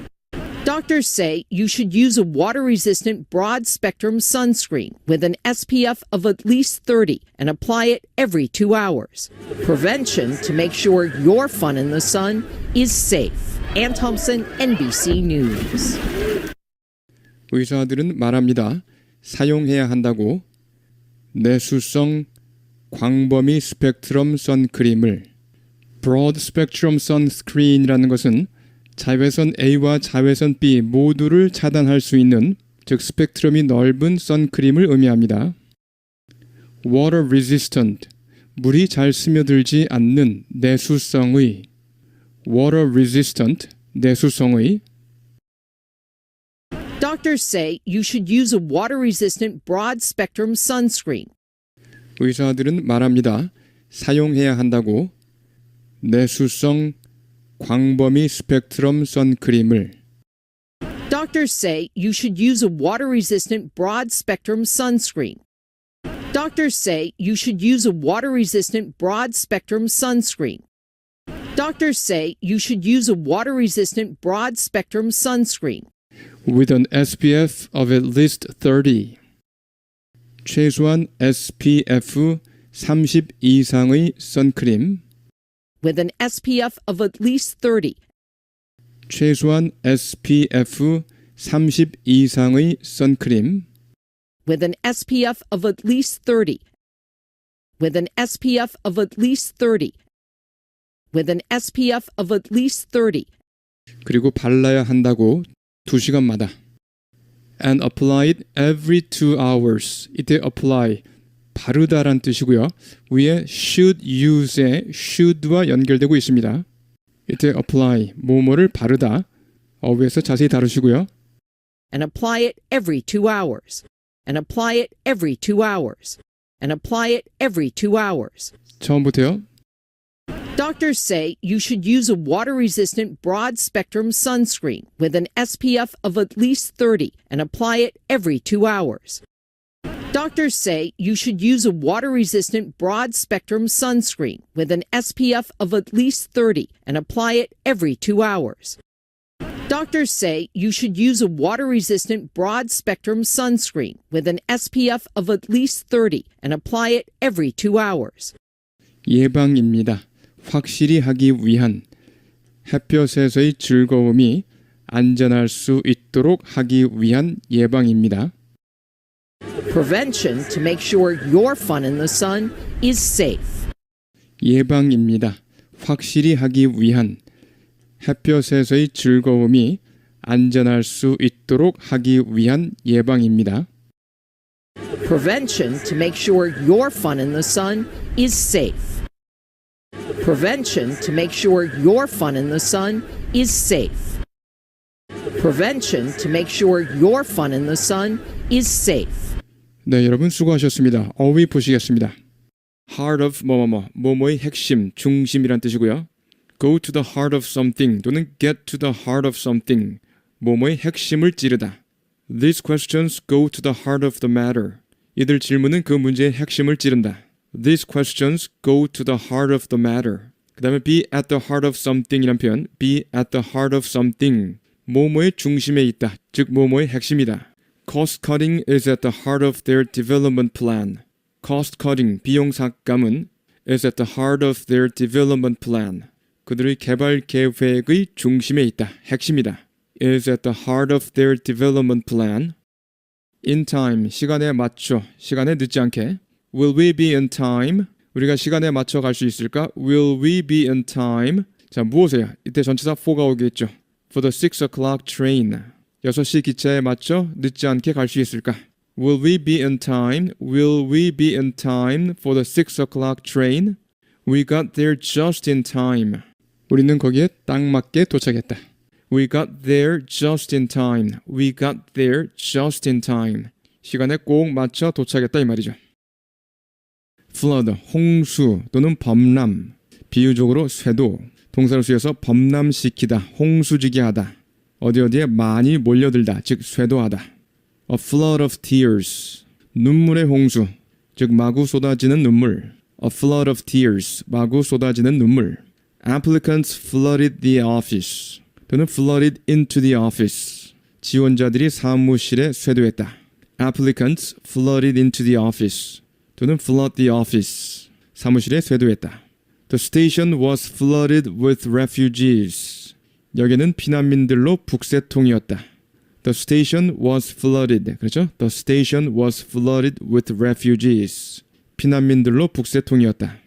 Doctors say you should use a water-resistant broad-spectrum sunscreen with an SPF of at least 30 and apply it every 2 hours. Prevention to make sure your fun in the sun is safe. Ann Thompson, NBC News. 의사들은 말합니다. 사용해야 한다고 내수성 광범위 스펙트럼 선크림을 Broad Spectrum Sunscreen이라는 것은 자외선 A와 자외선 B 모두를 차단할 수 있는 즉 스펙트럼이 넓은 선크림을 의미합니다. Water Resistant 물이 잘 스며들지 않는 내수성의 Water Resistant 내수성의 Doctors say you should use a water-resistant broad-spectrum sunscreen. 의사들은 말합니다. 사용해야 한다고 내수성 광범위 스펙트럼 선크림을 Doctors say you should use a water-resistant broad-spectrum sunscreen. Doctors say you should use a water-resistant broad-spectrum sunscreen. Doctors say you should use a water-resistant broad-spectrum sunscreen. with an SPF of at least 30. 최소한 SPF 30 이상의 선크림 With an SPF of at least 30. 최소한 SPF 30 이상의 선크림 With an SPF of at least 30. With an SPF of at least 30. With an SPF of at least 30. 그리고 발라야 한다고 2시간마다 and apply it every 2 hours. 이때 apply 바르다란 뜻이고요. 위에 should use의 should와 연결되고 있습니다. 이때 apply 뭐뭐를 바르다 어휘에서 자세히 다루시고요. And apply it every 2 hours. And apply it every 2 hours. And apply it every 2 hours. 처음부터요. Doctors say you should use a water-resistant broad-spectrum sunscreen with an SPF of at least 30 and apply it every 2 hours. Doctors say you should use a water-resistant broad-spectrum sunscreen with an SPF of at least 30 and apply it every 2 hours. Doctors say you should use a water-resistant broad-spectrum sunscreen with an SPF of at least 30 and apply it every 2 hours. 예방입니다. 확실히 하기 위한 햇볕에서의 즐거움이 안전할 수 있도록 하기 위한 예방입니다. Prevention to make sure your fun in the sun is safe. 예방입니다. 확실히 하기 위한 햇볕에서의 즐거움이 안전할 수 있도록 하기 위한 예방입니다. Prevention to make sure your fun in the sun is safe. Prevention to make sure your fun in the sun is safe. Prevention to make sure your fun in the sun is safe. 네, 여러분 수고하셨습니다. 어휘 보시겠습니다. Heart of 뭐뭐의 핵심, 중심이란 뜻이고요. Go to the heart of something 또는 get to the heart of something, 뭐뭐의 핵심을 찌르다. These questions go to the heart of the matter. 이들 질문은 그 문제의 핵심을 찌른다. These questions go to the heart of the matter. 그 다음에 be at the heart of something 이란 표현, be at the heart of something, 뭐뭐의 중심에 있다, 즉 뭐뭐의 핵심이다. Cost cutting is at the heart of their development plan. Cost cutting, 비용 삭감은 is at the heart of their development plan. 그들의 개발 계획의 중심에 있다, 핵심이다. is at the heart of their development plan. In time, 시간에 맞춰, 시간에 늦지 않게. Will we be in time? 우리가 시간에 맞춰 갈 수 있을까? Will we be in time? 자, 무엇이에요? 이때 전치사 for가 오겠죠. For the 6 o'clock train. 6시 기차에 맞춰 늦지 않게 갈 수 있을까? Will we be in time? Will we be in time for the 6 o'clock train? We got there just in time. 우리는 거기에 딱 맞게 도착했다. We got there just in time. We got there just in time. 시간에 꼭 맞춰 도착했다 이 말이죠. flood, 홍수 또는 범람. 비유적으로 쇄도. 동사로 쓰여서 범람시키다, 홍수지게 하다. 어디에 많이 몰려들다, 즉 쇄도하다. A flood of tears. 눈물의 홍수, 즉 마구 쏟아지는 눈물. A flood of tears. 마구 쏟아지는 눈물. Applicants flooded the office. 또는 flooded into the office. 지원자들이 사무실에 쇄도했다. Applicants flooded into the office. 또는 flood the office. 사무실에 쇄도했다. The station was flooded with refugees. 역에는 피난민들로 북새통이었다. The station was flooded. 그렇죠? The station was flooded with refugees. 피난민들로 북새통이었다.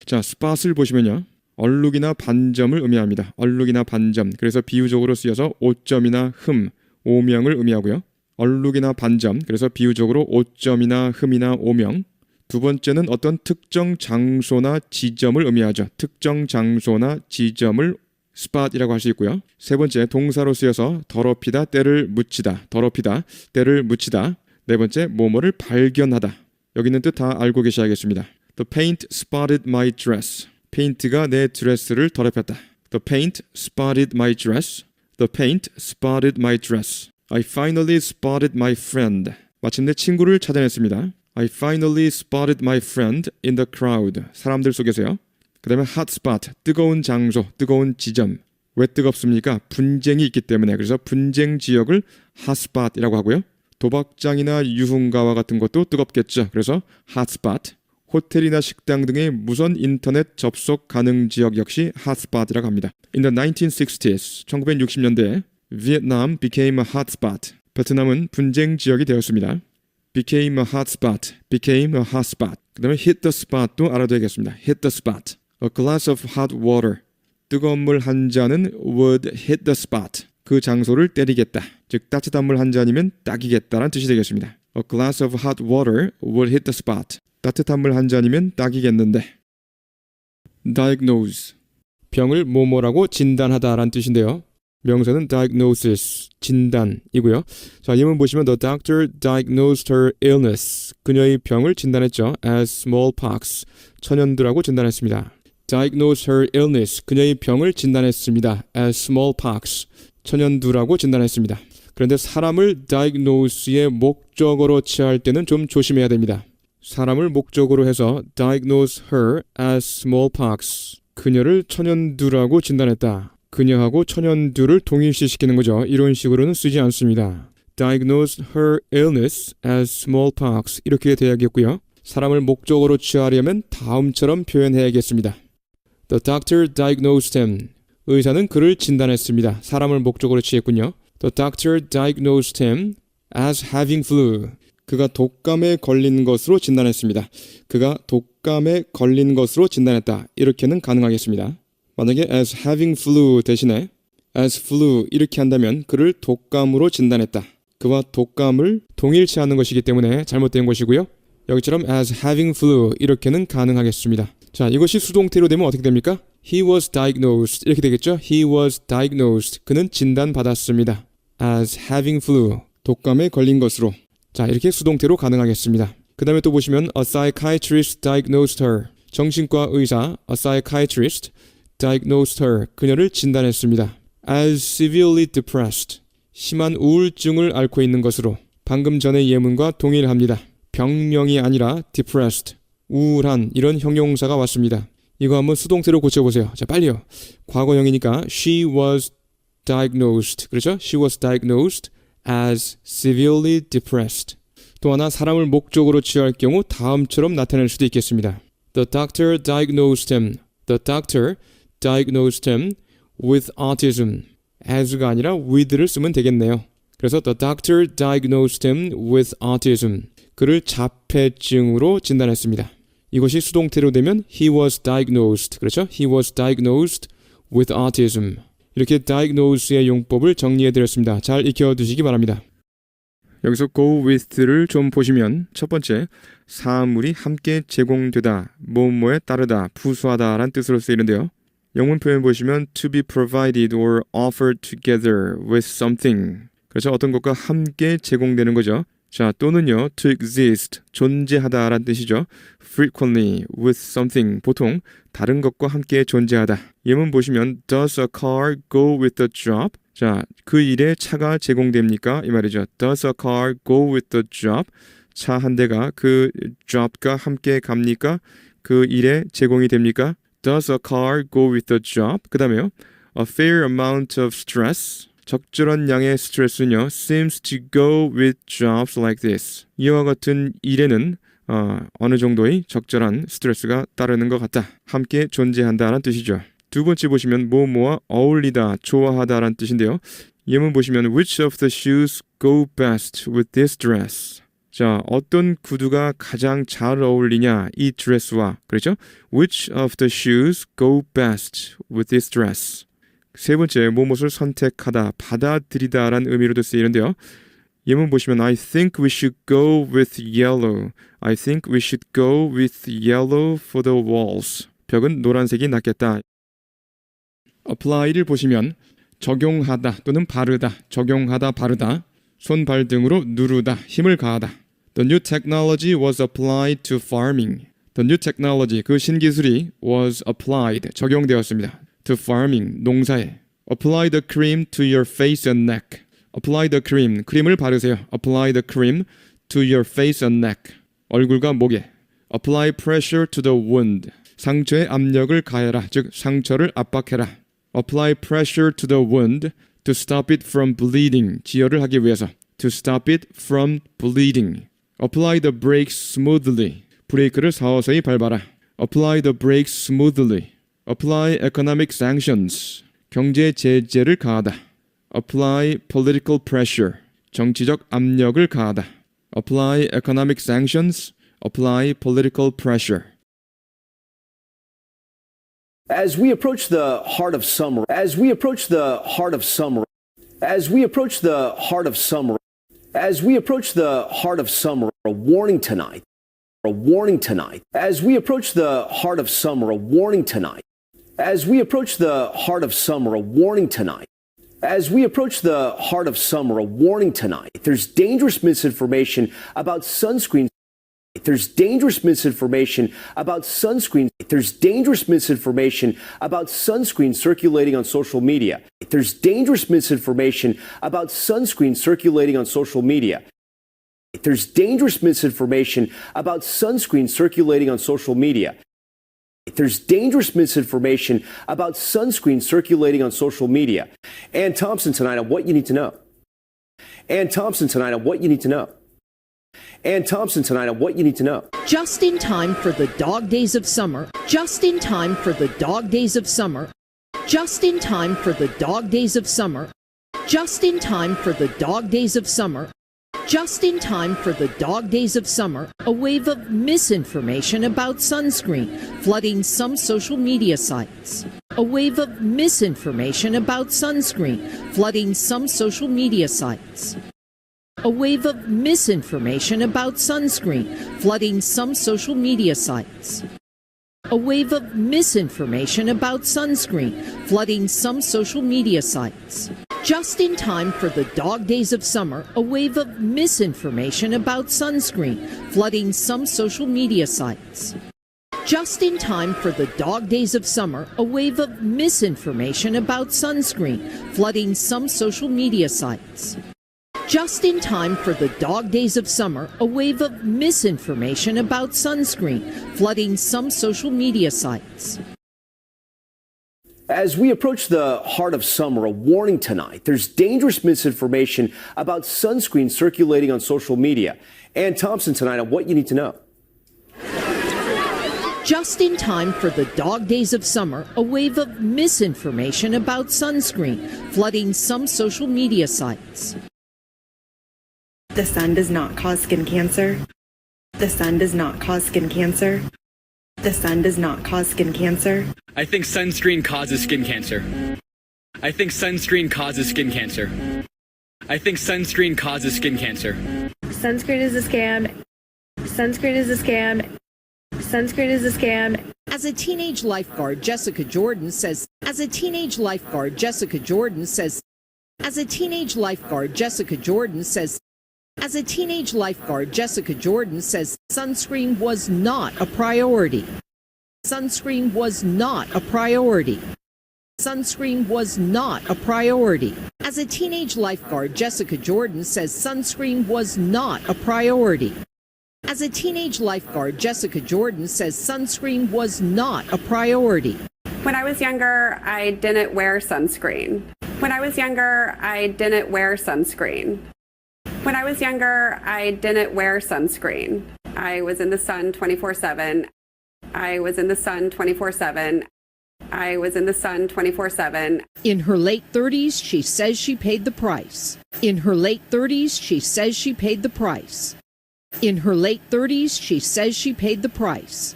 자, spot을 보시면요. 얼룩이나 반점을 의미합니다. 얼룩이나 반점. 그래서 비유적으로 쓰여서 오점이나 흠, 오명을 의미하고요. 얼룩이나 반점. 그래서 비유적으로 오점이나 흠이나 오명. 두 번째는 어떤 특정 장소나 지점을 의미하죠. 특정 장소나 지점을 spot이라고 할 수 있고요. 세 번째, 동사로 쓰여서 더럽히다, 때를 묻히다. 더럽히다, 때를 묻히다. 네 번째, 뭐뭐를 발견하다. 여기 있는 뜻 다 알고 계셔야겠습니다. The paint spotted my dress. 페인트가 내 드레스를 더럽혔다. The paint spotted my dress. The paint spotted my dress. I finally spotted my friend. 마침내 친구를 찾아냈습니다. I finally spotted my friend in the crowd. 사람들 속에서요. 그 다음에 hot spot, 뜨거운 장소, 뜨거운 지점. 왜 뜨겁습니까? 분쟁이 있기 때문에. 그래서 분쟁 지역을 hot spot이라고 하고요. 도박장이나 유흥가와 같은 것도 뜨겁겠죠. 그래서 hot spot. 호텔이나 식당 등의 무선 인터넷 접속 가능 지역 역시 hot spot이라고 합니다. In the 1960s, 1960년대에 Vietnam became a hot spot. 베트남은 분쟁 지역이 되었습니다. became a hot spot, became a hot spot. 그 다음에 hit the spot도 알아둬야겠습니다. hit the spot. A glass of hot water. 뜨거운 물 한 잔은 would hit the spot. 그 장소를 때리겠다. 즉 따뜻한 물 한 잔이면 딱이겠다라는 뜻이 되겠습니다. A glass of hot water would hit the spot. 따뜻한 물 한 잔이면 딱이겠는데. diagnose. 병을 뭐뭐라고 진단하다라는 뜻인데요. 명사는 diagnosis, 진단이고요. 자, 예문 보시면 the doctor diagnosed her illness. 그녀의 병을 진단했죠. as smallpox, 천연두라고 진단했습니다. diagnosed her illness. 그녀의 병을 진단했습니다. as smallpox, 천연두라고 진단했습니다. 그런데 사람을 diagnose의 목적어로 취할 때는 좀 조심해야 됩니다. 사람을 목적으로 해서 diagnose her as smallpox. 그녀를 천연두라고 진단했다. 그녀하고 천연두를 동일시시키는 거죠. 이런 식으로는 쓰지 않습니다. diagnosed her illness as smallpox. 이렇게 돼야겠고요. 사람을 목적으로 취하려면 다음처럼 표현해야겠습니다. The doctor diagnosed him. 의사는 그를 진단했습니다. 사람을 목적으로 취했군요. The doctor diagnosed him as having flu. 그가 독감에 걸린 것으로 진단했습니다. 그가 독감에 걸린 것으로 진단했다. 이렇게는 가능하겠습니다. 만약에 as having flu 대신에 as flu 이렇게 한다면 그를 독감으로 진단했다. 그와 독감을 동일시하는 것이기 때문에 잘못된 것이고요. 여기처럼 as having flu 이렇게는 가능하겠습니다. 자, 이것이 수동태로 되면 어떻게 됩니까? He was diagnosed 이렇게 되겠죠? He was diagnosed. 그는 진단받았습니다. as having flu 독감에 걸린 것으로. 자, 이렇게 수동태로 가능하겠습니다. 그 다음에 또 보시면 a psychiatrist diagnosed her. 정신과 의사 a psychiatrist diagnosed her. 그녀를 진단했습니다. as severely depressed. 심한 우울증을 앓고 있는 것으로. 방금 전의 예문과 동일합니다. 병명이 아니라 depressed. 우울한 이런 형용사가 왔습니다. 이거 한번 수동태로 고쳐보세요. 자, 빨리요. 과거형이니까 she was diagnosed. 그렇죠? She was diagnosed as severely depressed. 또 하나 사람을 목적으로 취할 경우 다음처럼 나타낼 수도 있겠습니다. The doctor diagnosed him. The doctor diagnosed him with autism. as가 아니라 with를 쓰면 되겠네요. 그래서 the doctor diagnosed him with autism. 그를 자폐증으로 진단했습니다. 이것이 수동태로 되면 he was diagnosed. 그렇죠? He was diagnosed with autism. 이렇게 diagnose의 용법을 정리해드렸습니다. 잘 익혀두시기 바랍니다. 여기서 go with를 좀 보시면 첫 번째, 사물이 함께 제공되다, 뭐뭐에 따르다, 부수하다 라는 뜻으로 쓰이는데요. 영문 표현 보시면 to be provided or offered together with something. 그렇죠? 어떤 것과 함께 제공되는 거죠. 자, 또는요, to exist, 존재하다 라는 뜻이죠. frequently with something, 보통 다른 것과 함께 존재하다. 예문 보시면 does a car go with the job? 자, 그 일에 차가 제공됩니까? 이 말이죠. Does a car go with the job? 차 한 대가 그 job과 함께 갑니까? 그 일에 제공이 됩니까? Does a car go with the job? 그 다음에요. A fair amount of stress. 적절한 양의 스트레스는요. seems to go with jobs like this. 이와 같은 일에는 어느 정도의 적절한 스트레스가 따르는 것 같다. 함께 존재한다라는 뜻이죠. 두 번째 보시면 뭐뭐와 어울리다, 좋아하다라는 뜻인데요. 예문 보시면 which of the shoes go best with this dress? 자, 어떤 구두가 가장 잘 어울리냐 이 드레스와, 그렇죠? Which of the shoes go best with this dress? 세 번째, 무엇을 선택하다, 받아들이다라는 의미로도 쓰이는데요. 예문 보시면 I think we should go with yellow. I think we should go with yellow for the walls. 벽은 노란색이 낫겠다. apply를 보시면 적용하다 또는 바르다, 적용하다, 바르다, 손, 발 등으로 누르다, 힘을 가하다. The new technology was applied to farming. The new technology, 그 신기술이 was applied, 적용되었습니다. To farming, 농사에. Apply the cream to your face and neck. Apply the cream, 크림을 바르세요. Apply the cream to your face and neck. 얼굴과 목에. Apply pressure to the wound. 상처에 압력을 가해라, 즉 상처를 압박해라. Apply pressure to the wound to stop it from bleeding. 지혈을 하기 위해서. To stop it from bleeding. Apply the brakes smoothly. 브레이크를 서서히 밟아라. Apply the brakes smoothly. Apply economic sanctions. 경제 제재를 가하다. Apply political pressure. 정치적 압력을 가하다. Apply economic sanctions. Apply political pressure. As we approach the heart of summer, as we approach the heart of summer, as we approach the heart of summer, as we approach the heart of summer, a warning tonight, a warning tonight. As we approach the heart of summer, a warning tonight. As we approach the heart of summer, a warning tonight. As we approach the heart of summer, a warning tonight. There's dangerous misinformation about sunscreen. There's dangerous misinformation about sunscreen. There's dangerous misinformation about sunscreen circulating on social media. There's dangerous misinformation about sunscreen circulating on social media. There's dangerous misinformation about sunscreen circulating on social media. There's dangerous misinformation about sunscreen circulating on social media. Ann Thompson tonight on what you need to know. Ann Thompson tonight on what you need to know. Ann Thompson tonight on what you need to know. Just in time for the dog days of summer. Just in time for the dog days of summer. Just in time for the dog days of summer. Just in time for the dog days of summer. Just in time for the dog days of summer. A wave of misinformation about sunscreen flooding some social media sites. A wave of misinformation about sunscreen flooding some social media sites. A wave of misinformation about sunscreen flooding some social media sites. A wave of misinformation about sunscreen flooding some social media sites. Just in time for the dog days of summer, a wave of misinformation about sunscreen flooding some social media sites. Just in time for the dog days of summer, a wave of misinformation about sunscreen flooding some social media sites. Just in time for the dog days of summer, a wave of misinformation about sunscreen flooding some social media sites. As we approach the heart of summer, a warning tonight. There's dangerous misinformation about sunscreen circulating on social media. Ann Thompson tonight on what you need to know. Just in time for the dog days of summer, a wave of misinformation about sunscreen flooding some social media sites. The sun does not cause skin cancer. The sun does not cause skin cancer. The sun does not cause skin cancer. I think sunscreen causes skin cancer. I think sunscreen causes skin cancer. I think sunscreen causes skin cancer. Sunscreen is a scam. Sunscreen is a scam. Sunscreen is a scam. As a teenage lifeguard, Jessica Jordan says, as a teenage lifeguard, Jessica Jordan says, as a teenage lifeguard, Jessica Jordan says, as a teenage lifeguard, Jessica Jordan says sunscreen was not a priority. Sunscreen was not a priority. Sunscreen was not a priority. As a teenage lifeguard, Jessica Jordan says sunscreen was not a priority. As a teenage lifeguard, Jessica Jordan says sunscreen was not a priority. When I was younger, I didn't wear sunscreen. When I was younger, I didn't wear sunscreen. When I was younger, I didn't wear sunscreen. I was in the sun 24/7. I was in the sun 24/7. I was in the sun 24/7. In her late 30s, she says she paid the price. In her late 30s, she says she paid the price. In her late 30s, she says she paid the price.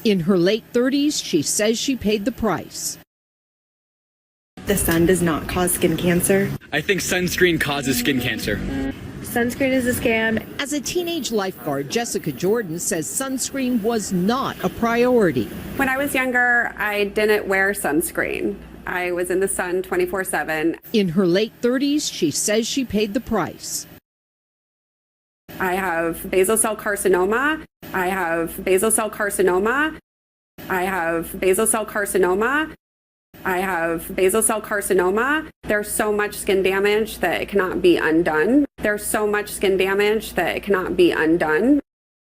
In her late 30s, she says she paid the price. The sun does not cause skin cancer. I think sunscreen causes skin cancer. Sunscreen is a scam. As a teenage lifeguard, Jessica Jordan says sunscreen was not a priority. When I was younger, I didn't wear sunscreen. I was in the sun 24/7. In her late 30s, she says she paid the price. I have basal cell carcinoma. I have basal cell carcinoma. I have basal cell carcinoma. I have basal cell carcinoma. There's so much skin damage that it cannot be undone. There's so much skin damage that it cannot be undone.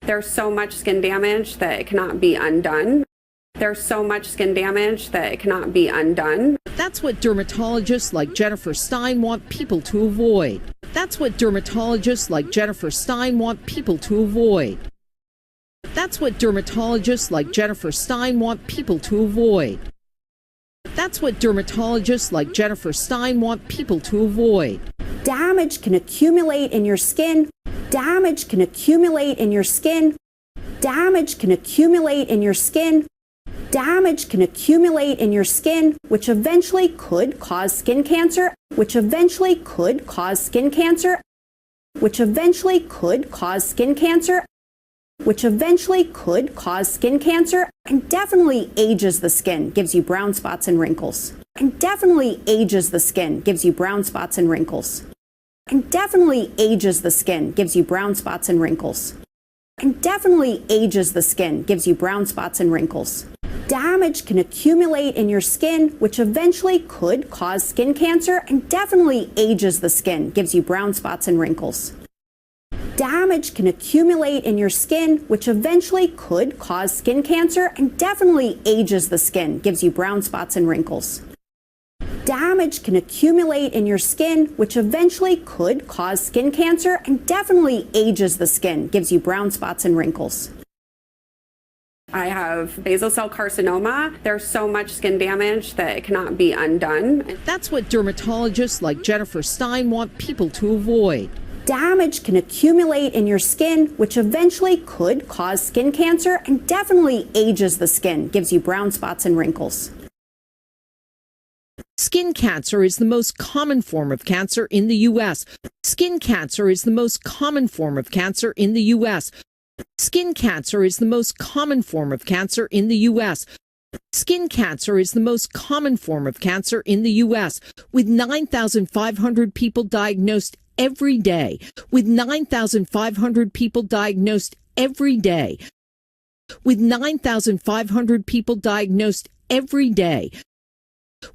There's so much skin damage that it cannot be undone. There's so much skin damage that it cannot be undone. That's what dermatologists like Jennifer Stein want people to avoid. That's what dermatologists like Jennifer Stein want people to avoid. That's what dermatologists like Jennifer Stein want people to avoid. That's what dermatologists like Jennifer Stein want people to avoid. Damage can accumulate in your skin. Damage can accumulate in your skin. Damage can accumulate in your skin. Damage can accumulate in your skin, which eventually could cause skin cancer, which eventually could cause skin cancer, which eventually could cause skin cancer, which eventually could cause skin cancer, and definitely ages the skin, gives you brown spots and wrinkles. And definitely ages the skin, gives you brown spots and wrinkles. And definitely ages the skin, gives you brown spots and wrinkles. And definitely ages the skin, gives you brown spots and wrinkles. Damage can accumulate in your skin, which eventually could cause skin cancer, and definitely ages the skin, gives you brown spots and wrinkles. Damage can accumulate in your skin, which eventually could cause skin cancer, and definitely ages the skin, gives you brown spots and wrinkles. Damage can accumulate in your skin, which eventually could cause skin cancer, and definitely ages the skin, gives you brown spots and wrinkles. I have basal cell carcinoma. There's so much skin damage that it cannot be undone. That's what dermatologists like Jennifer Stein want people to avoid. Damage can accumulate in your skin, which eventually could cause skin cancer, and definitely ages the skin, gives you brown spots and wrinkles. Skin cancer is the most common form of cancer in the U.S. Skin cancer is the most common form of cancer in the U.S. Skin cancer is the most common form of cancer in the U.S. Skin cancer is the most common form of cancer in the U.S., with 9,500 people diagnosed every day. With 9,500 people diagnosed every day. With 9,500 people diagnosed every day.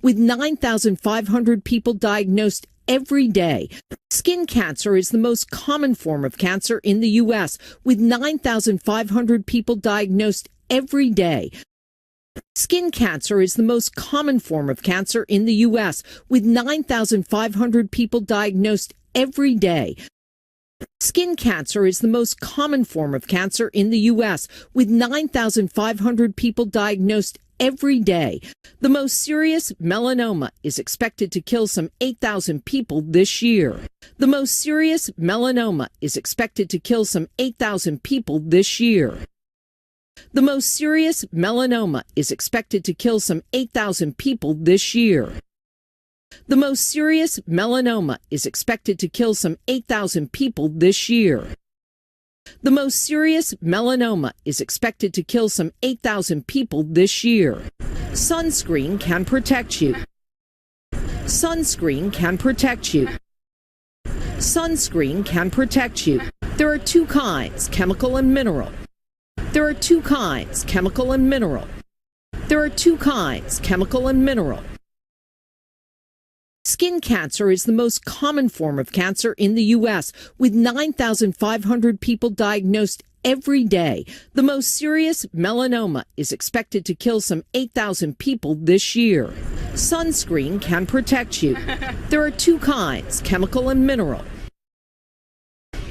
With 9,500 people diagnosed every day. Skin cancer is the most common form of cancer in the U.S., with 9,500 people diagnosed every day. Skin cancer is the most common form of cancer in the U.S., with 9,500 people diagnosed every day. Skin cancer is the most common form of cancer in the U.S., with 9,500 people diagnosed every day. The most serious, melanoma, is expected to kill some 8,000 people this year. The most serious, melanoma, is expected to kill some 8,000 people this year. The most serious, melanoma, is expected to kill some 8,000 people this year. The most serious, melanoma, is expected to kill some 8,000 people this year. The most serious, melanoma, is expected to kill some 8,000 people this year. Sunscreen can protect you. Sunscreen can protect you. Sunscreen can protect you. There are two kinds, chemical and mineral. There are two kinds, chemical and mineral. There are two kinds, chemical and mineral. Skin cancer is the most common form of cancer in the U.S., with 9,500 people diagnosed every day. The most serious, melanoma, is expected to kill some 8,000 people this year. Sunscreen can protect you. There are two kinds, chemical and mineral.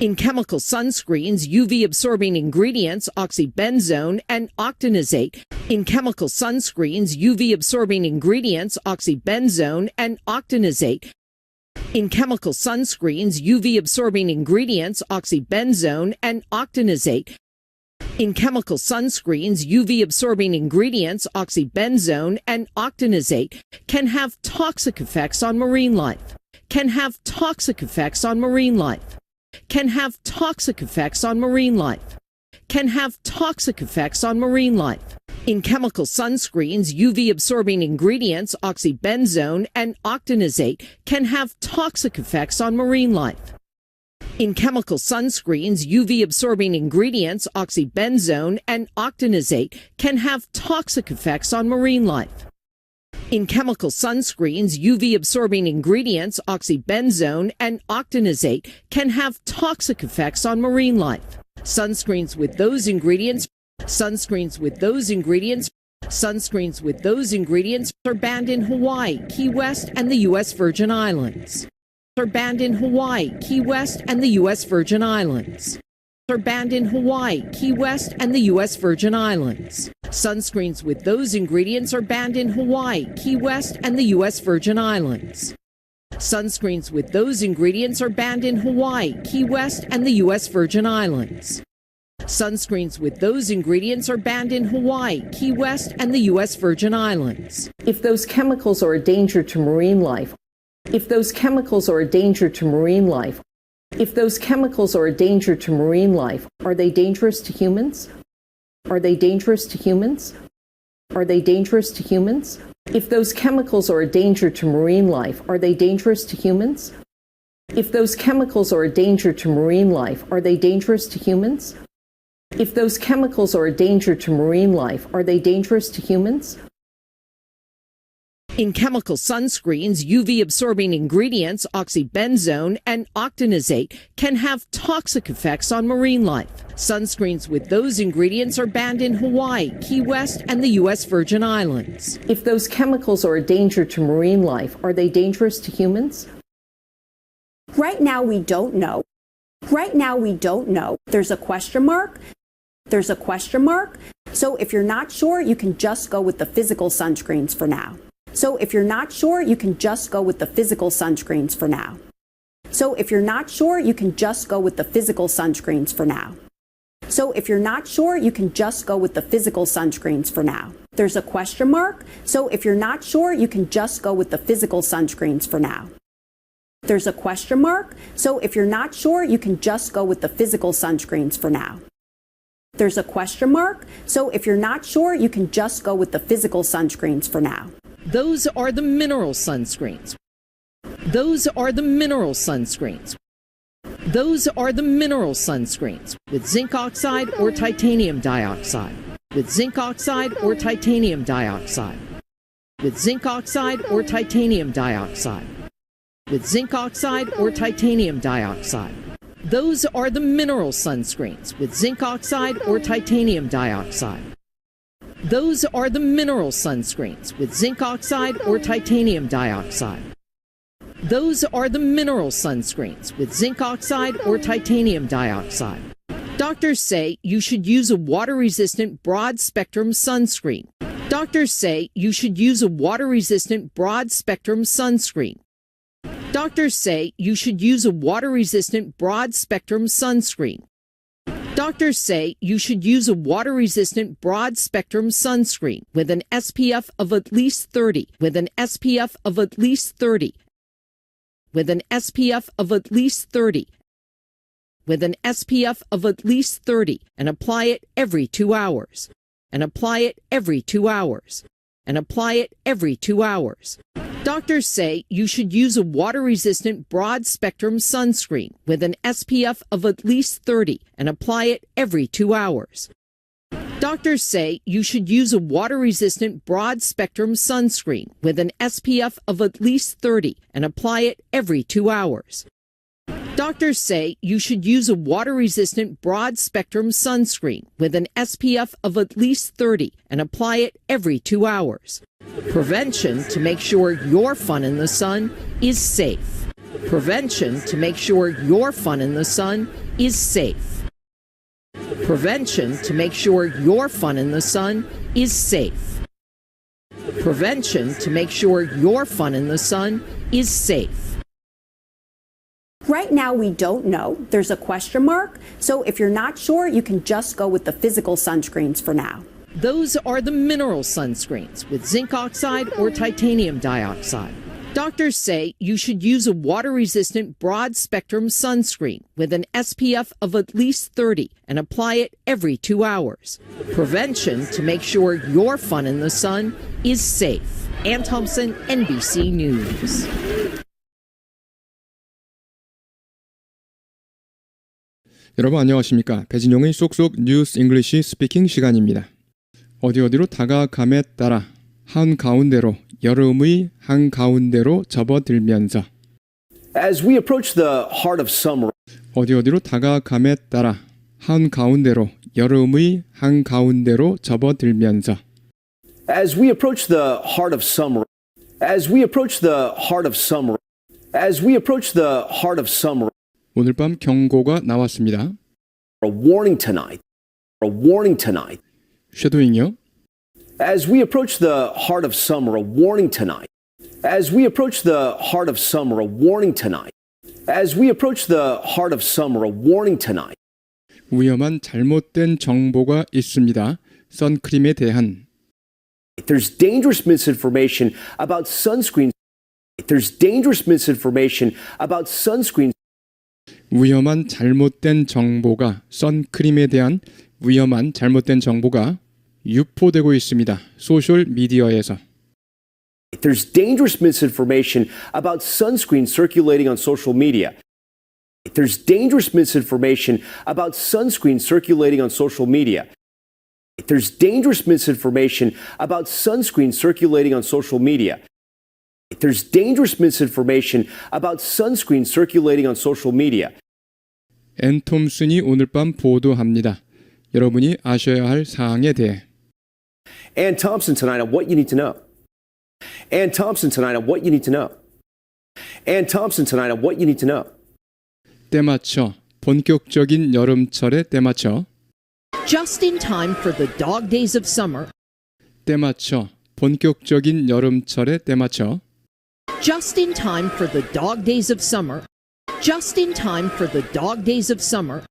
In chemical sunscreens, UV-absorbing ingredients oxybenzone and octinazate. In chemical sunscreens, UV-absorbing ingredients oxybenzone and octinazate. In chemical sunscreens, UV-absorbing ingredients oxybenzone and octinazate. In chemical sunscreens, UV-absorbing ingredients oxybenzone and octinazate can have toxic effects on marine life. Can have toxic effects on marine life. Can have toxic effects on marine life. Can have toxic effects on marine life. In chemical sunscreens, UV-absorbing ingredients oxybenzone and octinazate can have toxic effects on marine life. In chemical sunscreens, UV-absorbing ingredients oxybenzone and octinazate can have toxic effects on marine life. In chemical sunscreens, UV-absorbing ingredients oxybenzone and octinazate can have toxic effects on marine life. Sunscreens with those ingredients are banned in Hawaii, Key West, and the U.S. Virgin Islands. Are banned in Hawaii, Key West, and the U.S. Virgin Islands. Are banned in Hawaii, Key West, and the U.S. Virgin Islands. Sunscreens with those ingredients are banned in Hawaii, Key West, and the U.S. Virgin Islands. Sunscreens with those ingredients are banned in Hawaii, Key West, and the U.S. Virgin Islands. Sunscreens with those ingredients are banned in Hawaii, Key West, and the U.S. Virgin Islands. If those chemicals are a danger to marine life, if those chemicals are a danger to marine life, if those chemicals are a danger to marine life, are they dangerous to humans? Are they dangerous to humans? Are they dangerous to humans? If those chemicals are a danger to marine life, are they dangerous to humans? If those chemicals are a danger to marine life, are they dangerous to humans? If those chemicals are a danger to marine life, are they dangerous to humans? In chemical sunscreens, UV-absorbing ingredients oxybenzone and octinazate can have toxic effects on marine life. Sunscreens with those ingredients are banned in Hawaii, Key West, and the U.S. Virgin Islands. If those chemicals are a danger to marine life, are they dangerous to humans? Right now, we don't know. Right now, we don't know. There's a question mark. There's a question mark. So if you're not sure, you can just go with the physical sunscreens for now. So if you're not sure, you can just go with the physical sunscreens for now. So if you're not sure, you can just go with the physical sunscreens for now. So if you're not sure, you can just go with the physical sunscreens for now. There's a question mark. So if you're not sure, you can just go with the physical sunscreens for now. There's a question mark. So if you're not sure, you can just go with the physical sunscreens for now. There's a question mark. So if you're not sure, you can just go with the physical sunscreens for now. Those are the mineral sunscreens. Those are the mineral sunscreens. Those are the mineral sunscreens with zinc oxide or titanium dioxide. With zinc oxide or titanium dioxide. With zinc oxide or titanium dioxide. with zinc oxide or titanium dioxide. Those are the mineral sunscreens with zinc oxide or titanium dioxide. Those are the mineral sunscreens with zinc oxide or titanium dioxide. Those are the mineral sunscreens with zinc oxide or titanium dioxide. Doctors say you should use a water-resistant broad-spectrum sunscreen. Doctors say you should use a water-resistant broad-spectrum sunscreen. Doctors say you should use a water-resistant broad-spectrum sunscreen. Doctors say you should use a water-resistant broad-spectrum sunscreen with an SPF of at least 30, with an SPF of at least 30, with an SPF of at least 30, with an SPF of at least 30, and apply it every 2 hours, and apply it every 2 hours, and apply it every 2 hours. Doctors say you should use a water-resistant broad-spectrum sunscreen with an SPF of at least 30 and apply it every 2 hours. Doctors say you should use a water-resistant broad-spectrum sunscreen with an SPF of at least 30 and apply it every 2 hours. Doctors say you should use a water-resistant broad-spectrum sunscreen with an SPF of at least 30 and apply it every 2 hours. Prevention to make sure your fun in the sun is safe. Prevention to make sure your fun in the sun is safe. Prevention to make sure your fun in the sun is safe. Prevention to make sure your fun in the sun is safe. Right now, we don't know. There's a question mark. So if you're not sure, you can just go with the physical sunscreens for now. Those are the mineral sunscreens with zinc oxide or titanium dioxide. Doctors say you should use a water-resistant broad-spectrum sunscreen with an SPF of at least 30 and apply it every 2 hours. Prevention to make sure your fun in the sun is safe. Ann Thompson, NBC News. 여러분 안녕하십니까? 배진용의 쏙쏙 뉴스 잉글리시 스피킹 시간입니다. 어디로 다가감에 따라 한가운데로 여름의 한가운데로 접어들면서 As we approach the heart of summer, 어디로 다가감에 따라 한가운데로 여름의 한가운데로 접어들면서 as we approach the heart of summer, as we approach the heart of summer, as we approach the heart of summer, 오늘 밤 경고가 나왔습니다. a warning tonight, a warning tonight. 쉐도잉요. As we approach the heart of summer, a warning tonight. As we approach the heart of summer, a warning tonight. As we approach the heart of summer, a warning tonight. 위험한 잘못된 정보가 있습니다. 선크림에 대한 There's dangerous misinformation about sunscreen. There's dangerous misinformation about sunscreen. 위험한 잘못된 정보가 선크림에 대한 위험한 잘못된 정보가 유포되고 있습니다. 소셜 미디어에서 There's dangerous misinformation about sunscreen circulating on social media. There's dangerous misinformation about sunscreen circulating on social media. There's dangerous misinformation about sunscreen circulating on social media. There's dangerous misinformation about sunscreen circulating on social media. 앤 톰슨이 오늘 밤 보도합니다. 여러분이 아셔야 할 사항에 대해 Ann Thompson tonight on what you need to know. Ann Thompson tonight on what you need to know. Ann Thompson tonight on what you need to know. 때맞춰 본격적인 여름철에 때맞춰 Just in time for the dog days of summer. 때맞춰 본격적인 여름철에 때맞춰 Just in time for the dog days of summer. Just in time for the dog days of summer.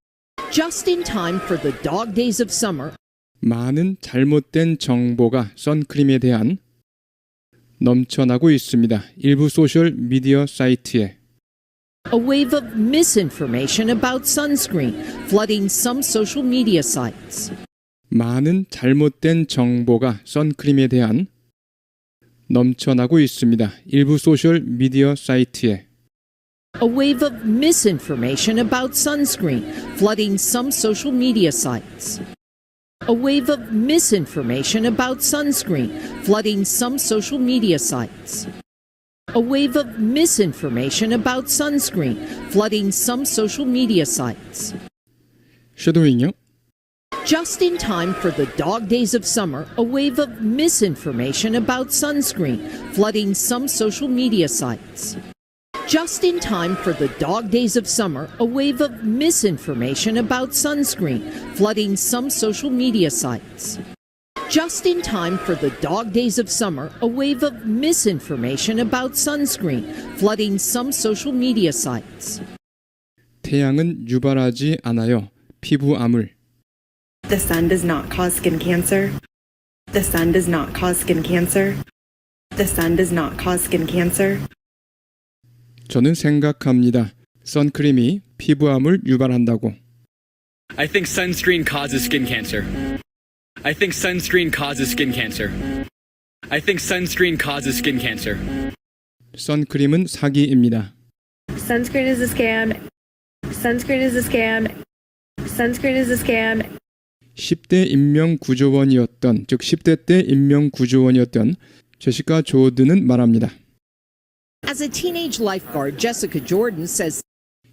Just in time for the dog days of summer. 많은 잘못된 정보가 선크림에 대한 넘쳐나고 있습니다. 일부 소셜 미디어 사이트에 A wave of misinformation about sunscreen flooding some social media sites. 많은 잘못된 정보가 선크림에 대한 넘쳐나고 있습니다. 일부 소셜 미디어 사이트에 A wave of misinformation about sunscreen flooding some social media sites. A wave of misinformation about sunscreen flooding some social media sites. A wave of misinformation about sunscreen, flooding some social media sites. 쉐도잉요. Just in time for the dog days of summer, a wave of misinformation about sunscreen, flooding some social media sites. Just in time for the dog days of summer, a wave of misinformation about sunscreen, flooding some social media sites. Just in time for the dog days of summer, a wave of misinformation about sunscreen, flooding some social media sites. 태양은 유발하지 않아요. 피부암을. The sun does not cause skin cancer. The sun does not cause skin cancer. The sun does not cause skin cancer. 저는 생각합니다. 선크림이 피부암을 유발한다고. I think sunscreen causes skin cancer. I think sunscreen causes skin cancer. I think sunscreen causes skin cancer. 선크림은 사기입니다. Sunscreen is a scam. Sunscreen is a scam. Sunscreen is a scam. 10대 인명구조원이었던, 즉 10대 때 인명구조원이었던 제시카 조든은 말합니다. As a teenage lifeguard, Jessica Jordan says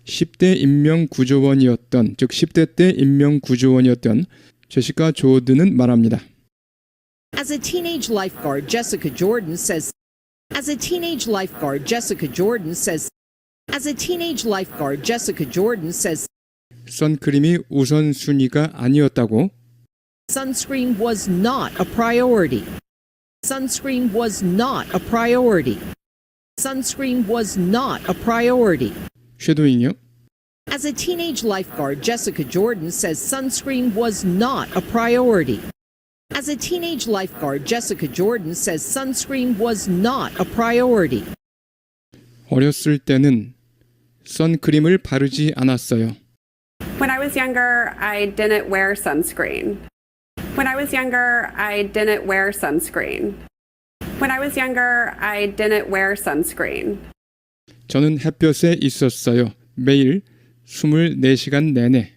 10대 인명구조원이었던, 즉 10대 때 인명구조원이었던 제시카 조든은 말합니다. As a teenage lifeguard, Jessica Jordan says As a teenage lifeguard, Jessica Jordan says As a teenage lifeguard, Jessica Jordan says 선크림이 우선순위가 아니었다고. sunscreen was not a priority. Sunscreen was not a priority. Sunscreen was not a priority. 쉐도잉요. As a teenage lifeguard, Jessica Jordan says sunscreen was not a priority. As a teenage lifeguard, Jessica Jordan says sunscreen was not a priority. 어렸을 때는 선크림을 바르지 않았어요. When I was younger, I didn't wear sunscreen. When I was younger, I didn't wear sunscreen. When I was younger, I didn't wear sunscreen. 저는 햇볕에 있었어요. 매일 24시간 내내.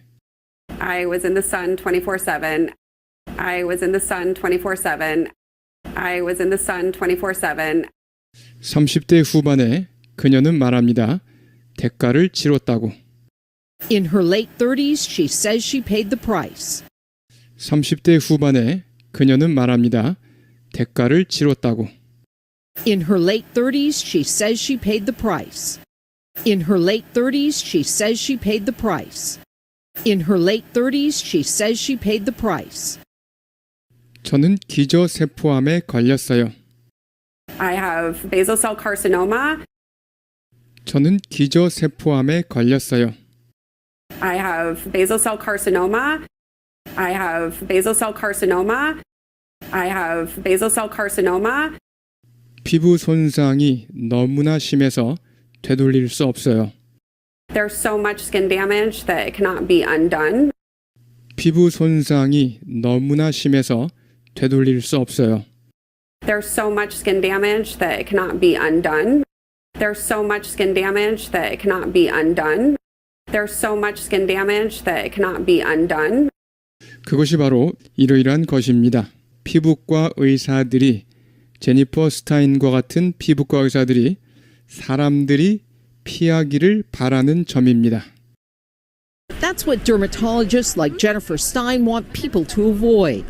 I was in the sun 24/7. I was in the sun 24/7. I was in the sun 24/7. 30대 후반에 그녀는 말합니다. 대가를 치렀다고. In her late 30s, she says she paid the price. 30대 후반에 그녀는 말합니다. 대가를 치렀다고. In her late 30s, she says she paid the price. In her late 30s, she says she paid the price. In her late 30s, she says she paid the price. 저는 기저세포암에 걸렸어요. I have basal cell carcinoma. 저는 기저세포암에 걸렸어요. I have basal cell carcinoma. I have basal cell carcinoma. I have basal cell carcinoma. 피부 손상이 너무나 심해서 되돌릴 수 없어요. There's so much skin damage that it cannot be undone. 피부 손상이 너무나 심해서 되돌릴 수 없어요. There's so much skin damage that it cannot be undone. There's so much skin damage that it cannot be undone. There's so much skin damage that it cannot be undone. 그것이 바로 이러이러한 것입니다. 피부과 의사들이 제니퍼 스타인과 같은 피부과 의사들이 사람들이 피하기를 바라는 점입니다. That's what dermatologists like Jennifer Stein want people to avoid.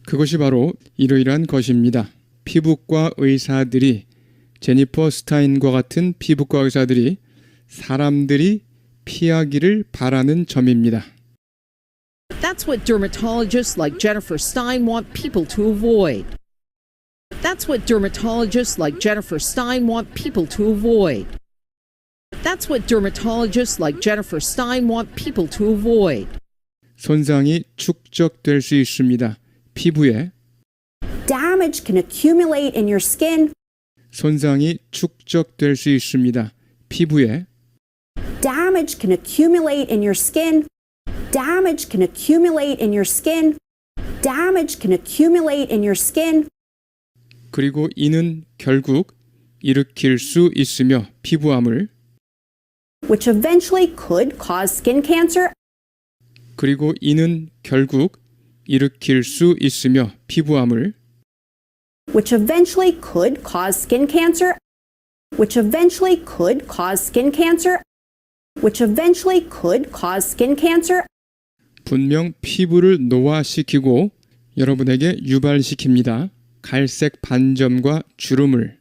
그것이 바로 이러이러한 것입니다. 피부과 의사들이 제니퍼 스타인과 같은 피부과 의사들이 사람들이 피하기를 바라는 점입니다. That's what dermatologists like Jennifer Stein want people to avoid. That's what dermatologists like Jennifer Stein want people to avoid. That's what dermatologists like Jennifer Stein want people to avoid. 손상이 축적될 수 있습니다. 피부에 Damage can accumulate in your skin. 손상이 축적될 수 있습니다. 피부에 Damage can accumulate in your skin. Damage can accumulate in your skin. Damage can accumulate in your skin. 그리고 이는 결국 일으킬 수 있으며 피부암을 Which eventually could cause skin cancer. 그리고 이는 결국 일으킬 수 있으며 피부암을 Which eventually could cause skin cancer which eventually could cause skin cancer, which eventually could cause skin cancer, 분명 피부를 노화시키고 여러분에게 유발시킵니다. 갈색 반점과 주름을.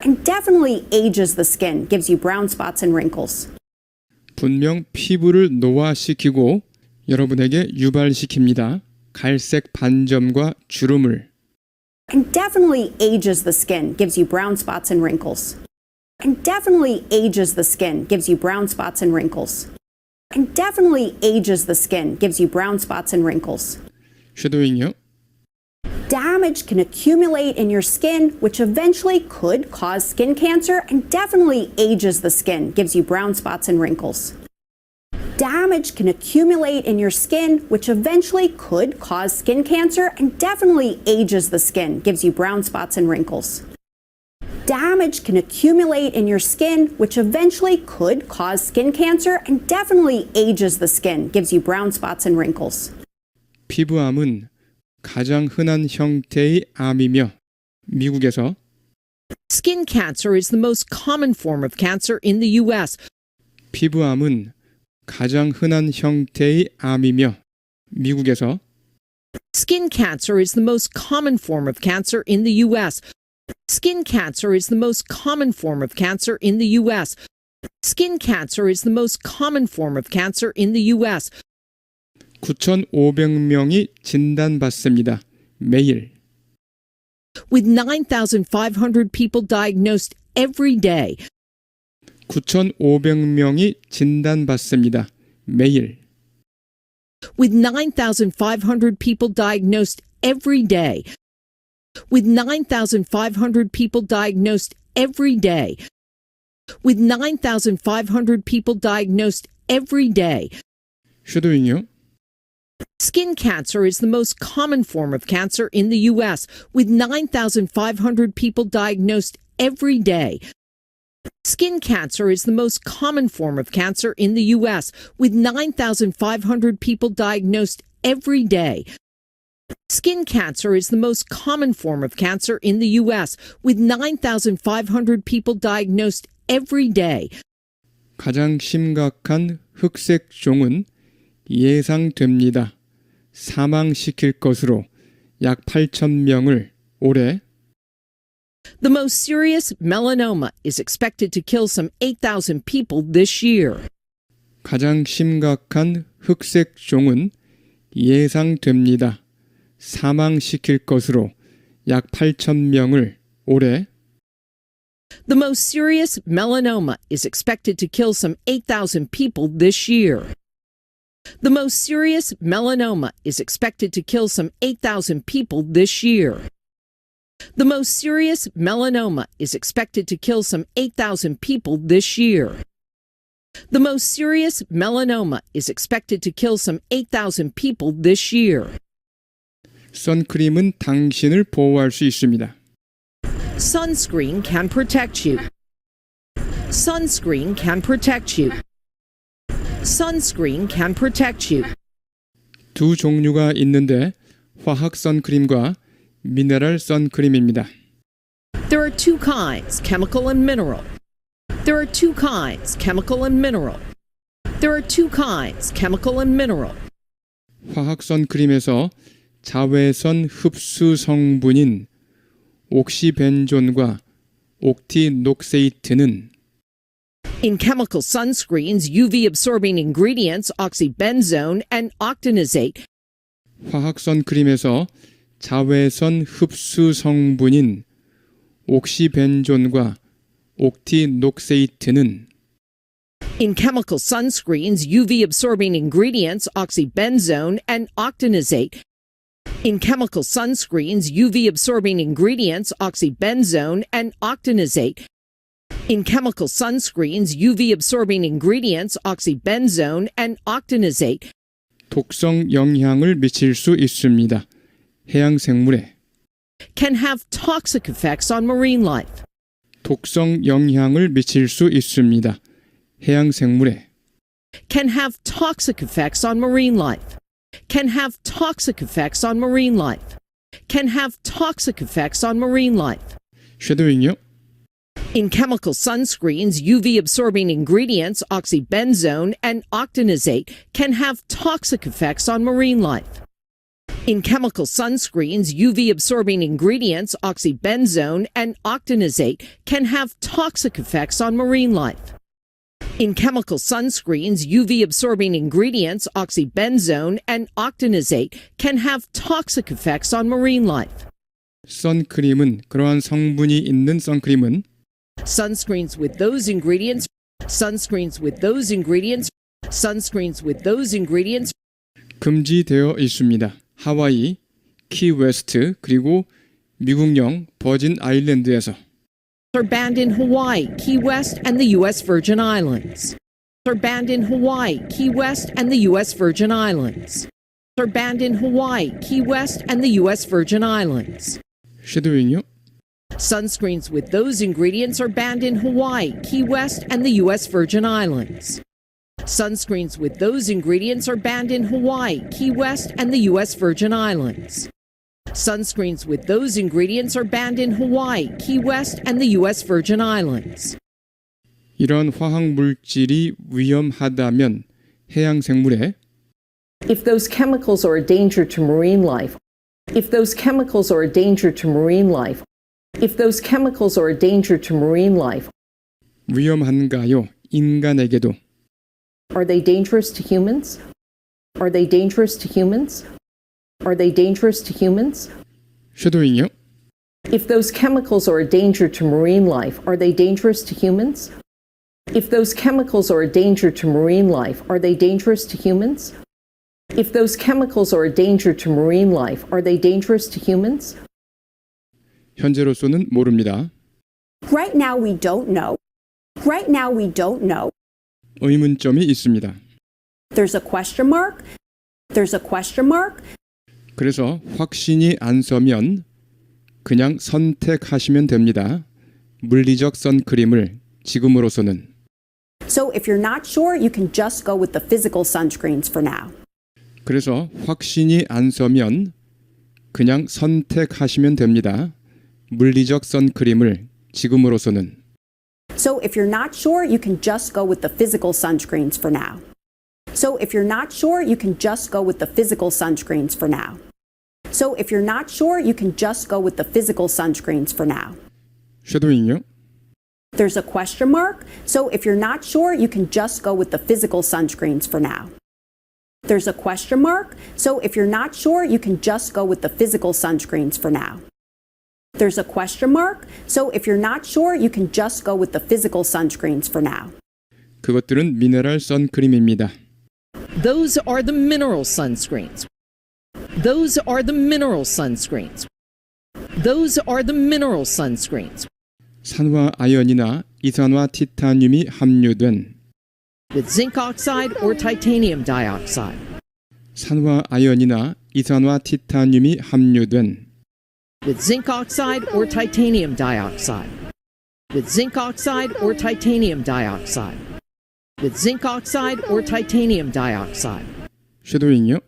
and definitely ages the skin, gives you brown spots and wrinkles. 분명 피부를 노화시키고 여러분에게 유발시킵니다. 갈색 반점과 주름을. And definitely ages the skin, gives you brown spots and wrinkles. And definitely ages the skin, gives you brown spots and wrinkles. And definitely ages the skin, gives you brown spots and wrinkles. 쉐도잉이요. Damage can accumulate in your skin, which eventually could cause skin cancer and definitely ages the skin, gives you brown spots and wrinkles. Damage can accumulate in your skin, which eventually could cause skin cancer and definitely ages the skin, gives you brown spots and wrinkles. Damage can accumulate in your skin, which eventually could cause skin cancer and definitely ages the skin, gives you brown spots and wrinkles. 피부암은 가장 흔한 형태의 암이며 미국에서 Skin cancer is the most common form of cancer in the U.S. 피부암은 가장 흔한 형태의 암이며 미국에서 Skin cancer is the most common form of cancer in the U.S. Skin cancer is the most common form of cancer in the U.S. Skin cancer is the most common form of cancer in the U.S. 9,500명이 진단받습니다. 매일. With 9,500 people diagnosed every day. 9,500명이 진단받습니다. 매일. With 9,500 people diagnosed every day. With 9,500 people diagnosed every day. With 9,500 people diagnosed every day. 쉐도잉이요. Skin cancer is the most common form of cancer in the U.S., with 9,500 people diagnosed every day. Skin cancer is the most common form of cancer in the U.S., with 9,500 people diagnosed every day. Skin cancer is the most common form of cancer in the U.S., with 9,500 people diagnosed every day. 가장 심각한 흑색종은 예상됩니다. 사망시킬 것으로 약 8,000명을 올해 The most serious melanoma is expected to kill some 8,000 people this year. 가장 심각한 흑색종은 예상됩니다. 사망시킬 것으로 약 8,000명을 올해 The most serious melanoma is expected to kill some 8,000 people this year. The most serious melanoma is expected to kill some 8,000 people this year. The most serious melanoma is expected to kill some 8,000 people this year. The most serious melanoma is expected to kill some 8,000 people this year. 선크림은 당신을 보호할 수 있습니다. Sunscreen can protect you. Sunscreen can protect you. Sunscreen can protect you. 두 종류가 있는데 화학 선크림과 미네랄 선크림입니다. There are two kinds, chemical and mineral. There are two kinds, chemical and mineral. There are two kinds, chemical and mineral. 화학 선크림에서 자외선 흡수 성분인 옥시벤존과 옥티녹세이트는 In chemical sunscreens, UV absorbing ingredients oxybenzone and octinazate. 화학 선크림에서 자외선 흡수 성분인 옥시벤존과 옥티녹세이트는 In chemical sunscreens, UV absorbing ingredients oxybenzone and octinazate. In chemical sunscreens, UV absorbing ingredients oxybenzone and octinazate. In chemical sunscreens, UV absorbing ingredients oxybenzone and octinazate 독성 영향을 미칠 수 있습니다. 해양 생물에 can have toxic effects on marine life. 독성 영향을 미칠 수 있습니다. 해양 생물에 Can have toxic effects on marine life. Can have toxic effects on marine life. Can have toxic effects on marine life. 쉐도잉이요. In chemical sunscreens, UV-absorbing ingredients, oxybenzone and octinoxate, can have toxic effects on marine life. In chemical sunscreens, UV-absorbing ingredients, oxybenzone and octinoxate, can have toxic effects on marine life. In chemical sunscreens, UV-absorbing ingredients, oxybenzone and octinoxate, can have toxic effects on marine life. 선크림은 그러한 성분이 있는 선크림은 Sunscreens with those ingredients, sunscreens with those ingredients, sunscreens with those ingredients 금지되어 있습니다. 하와이, 키웨스트 그리고 미국령 버진 아일랜드에서 are banned in Hawaii, Key West, and the U.S. Virgin Islands. Are banned in Hawaii, Key West, and the U.S. Virgin Islands. Are banned in Hawaii, Key West, and the U.S. Virgin Islands. 쉐도잉요. Sunscreens with those ingredients are banned in Hawaii, Key West, and the U.S. Virgin Islands. Sunscreens with those ingredients are banned in Hawaii, Key West, and the U.S. Virgin Islands. Sunscreens with those ingredients are banned in Hawaii, Key West, and the U.S. Virgin Islands. 이런 화학 물질이 위험하다면 해양 생물에 If those chemicals are a danger to marine life, if those chemicals are a danger to marine life, if those chemicals are a danger to marine life, 위험한가요? 인간에게도 are they dangerous to humans? Are they dangerous to humans? Are they dangerous to humans? 쉐도잉요. If those chemicals are a danger to marine life, are they dangerous to humans? If those chemicals are a danger to marine life, are they dangerous to humans? If those chemicals are a danger to marine life, are they dangerous to humans? 현재로서는 모릅니다. Right now, we don't know. Right now, we don't know. 의문점이 있습니다. There's a question mark. There's a question mark. 그래서 확신이 안 서면 그냥 선택하시면 됩니다. 물리적 선크림을 지금으로서는. So if you're not sure, you can just go with the physical sunscreens for now. 그래서 확신이 안 서면 그냥 선택하시면 됩니다. 물리적 선크림을 지금으로서는. So if you're not sure, you can just go with the physical sunscreens for now. So if you're not sure, you can just go with the physical sunscreens for now. So if you're not sure, you can just go with the physical sunscreens for now. 쉐도잉요. There's a question mark. So if you're not sure, you can just go with the physical sunscreens for now. There's a question mark. So if you're not sure, you can just go with the physical sunscreens for now. There's a question mark. So if you're not sure, you can just go with the physical sunscreens for now. 그것들은 미네랄 선크림입니다. Those are the mineral sunscreens. Those are the mineral sunscreens. Those are the mineral sunscreens. 산화아연이나 이산화 티타늄이 함유된 With zinc oxide or titanium dioxide. 산화아연이나 이산화 티타늄이 함유된 With zinc oxide or titanium dioxide. With zinc oxide or titanium dioxide. With zinc oxide or titanium dioxide. 쉐도잉요.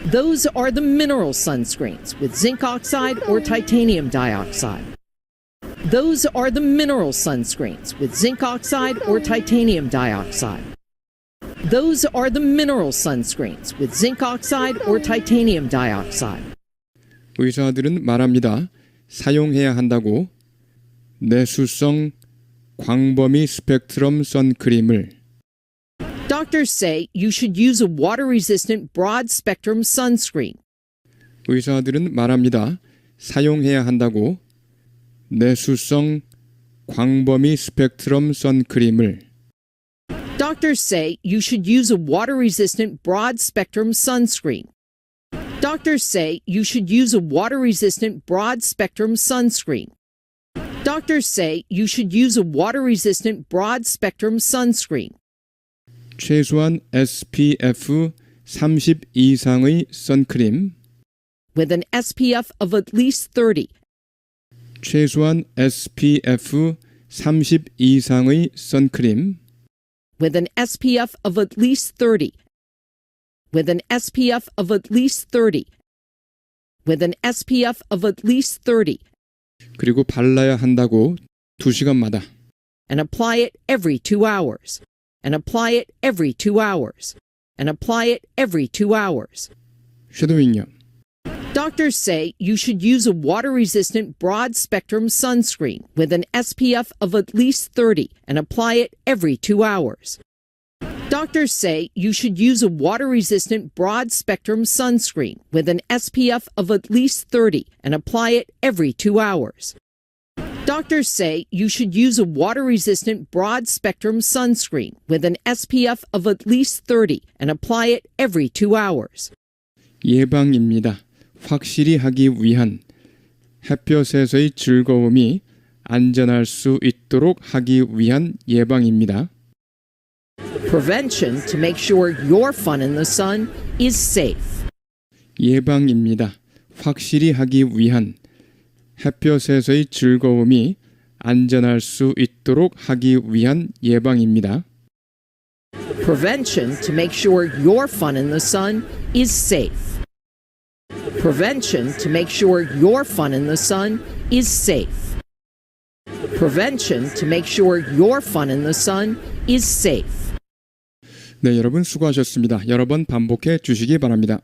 Those are the mineral sunscreens with zinc oxide or titanium dioxide. Those are the mineral sunscreens with zinc oxide or titanium dioxide. Those are the mineral sunscreens with zinc oxide or titanium dioxide. 의사들은 말합니다. 사용해야 한다고 내수성 광범위 스펙트럼 선크림을 Doctors say you should use a water-resistant broad-spectrum sunscreen. 의사들은 말합니다. 사용해야 한다고 내수성 광범위 스펙트럼 선크림을 Doctors say you should use a water-resistant broad-spectrum sunscreen. Doctors say you should use a water-resistant broad-spectrum sunscreen. Doctors say you should use a water-resistant broad-spectrum sunscreen. 최소한 SPF 30 이상의 선크림 With an SPF of at least 30. 최소한 SPF 30 이상의 선크림 With an SPF of at least 30. With an SPF of at least 30. With an SPF of at least 30. 그리고 발라야 한다고 2시간마다. And apply it every 2 hours. And apply it every 2 hours. And apply it every 2 hours. 쉐도잉요. Doctors say you should use a water-resistant broad-spectrum sunscreen with an SPF of at least 30 and apply it every 2 hours. Doctors say you should use a water-resistant broad-spectrum sunscreen with an SPF of at least 30 and apply it every 2 hours. Doctors say you should use a water-resistant broad-spectrum sunscreen with an SPF of at least 30 and apply it every 2 hours. 예방입니다. 확실히 하기 위한 햇볕에서의 즐거움이 안전할 수 있도록 하기 위한 예방입니다. Prevention to make sure your fun in the sun is safe. 예방입니다. 확실히 하기 위한 햇볕에서의 즐거움이 안전할 수 있도록 하기 위한 예방입니다. Prevention to make sure your fun in the sun is safe. Prevention to make sure your fun in the sun is safe. Prevention to make sure your fun in the sun is safe. 네, 여러분 수고하셨습니다. 여러 번 반복해 주시기 바랍니다.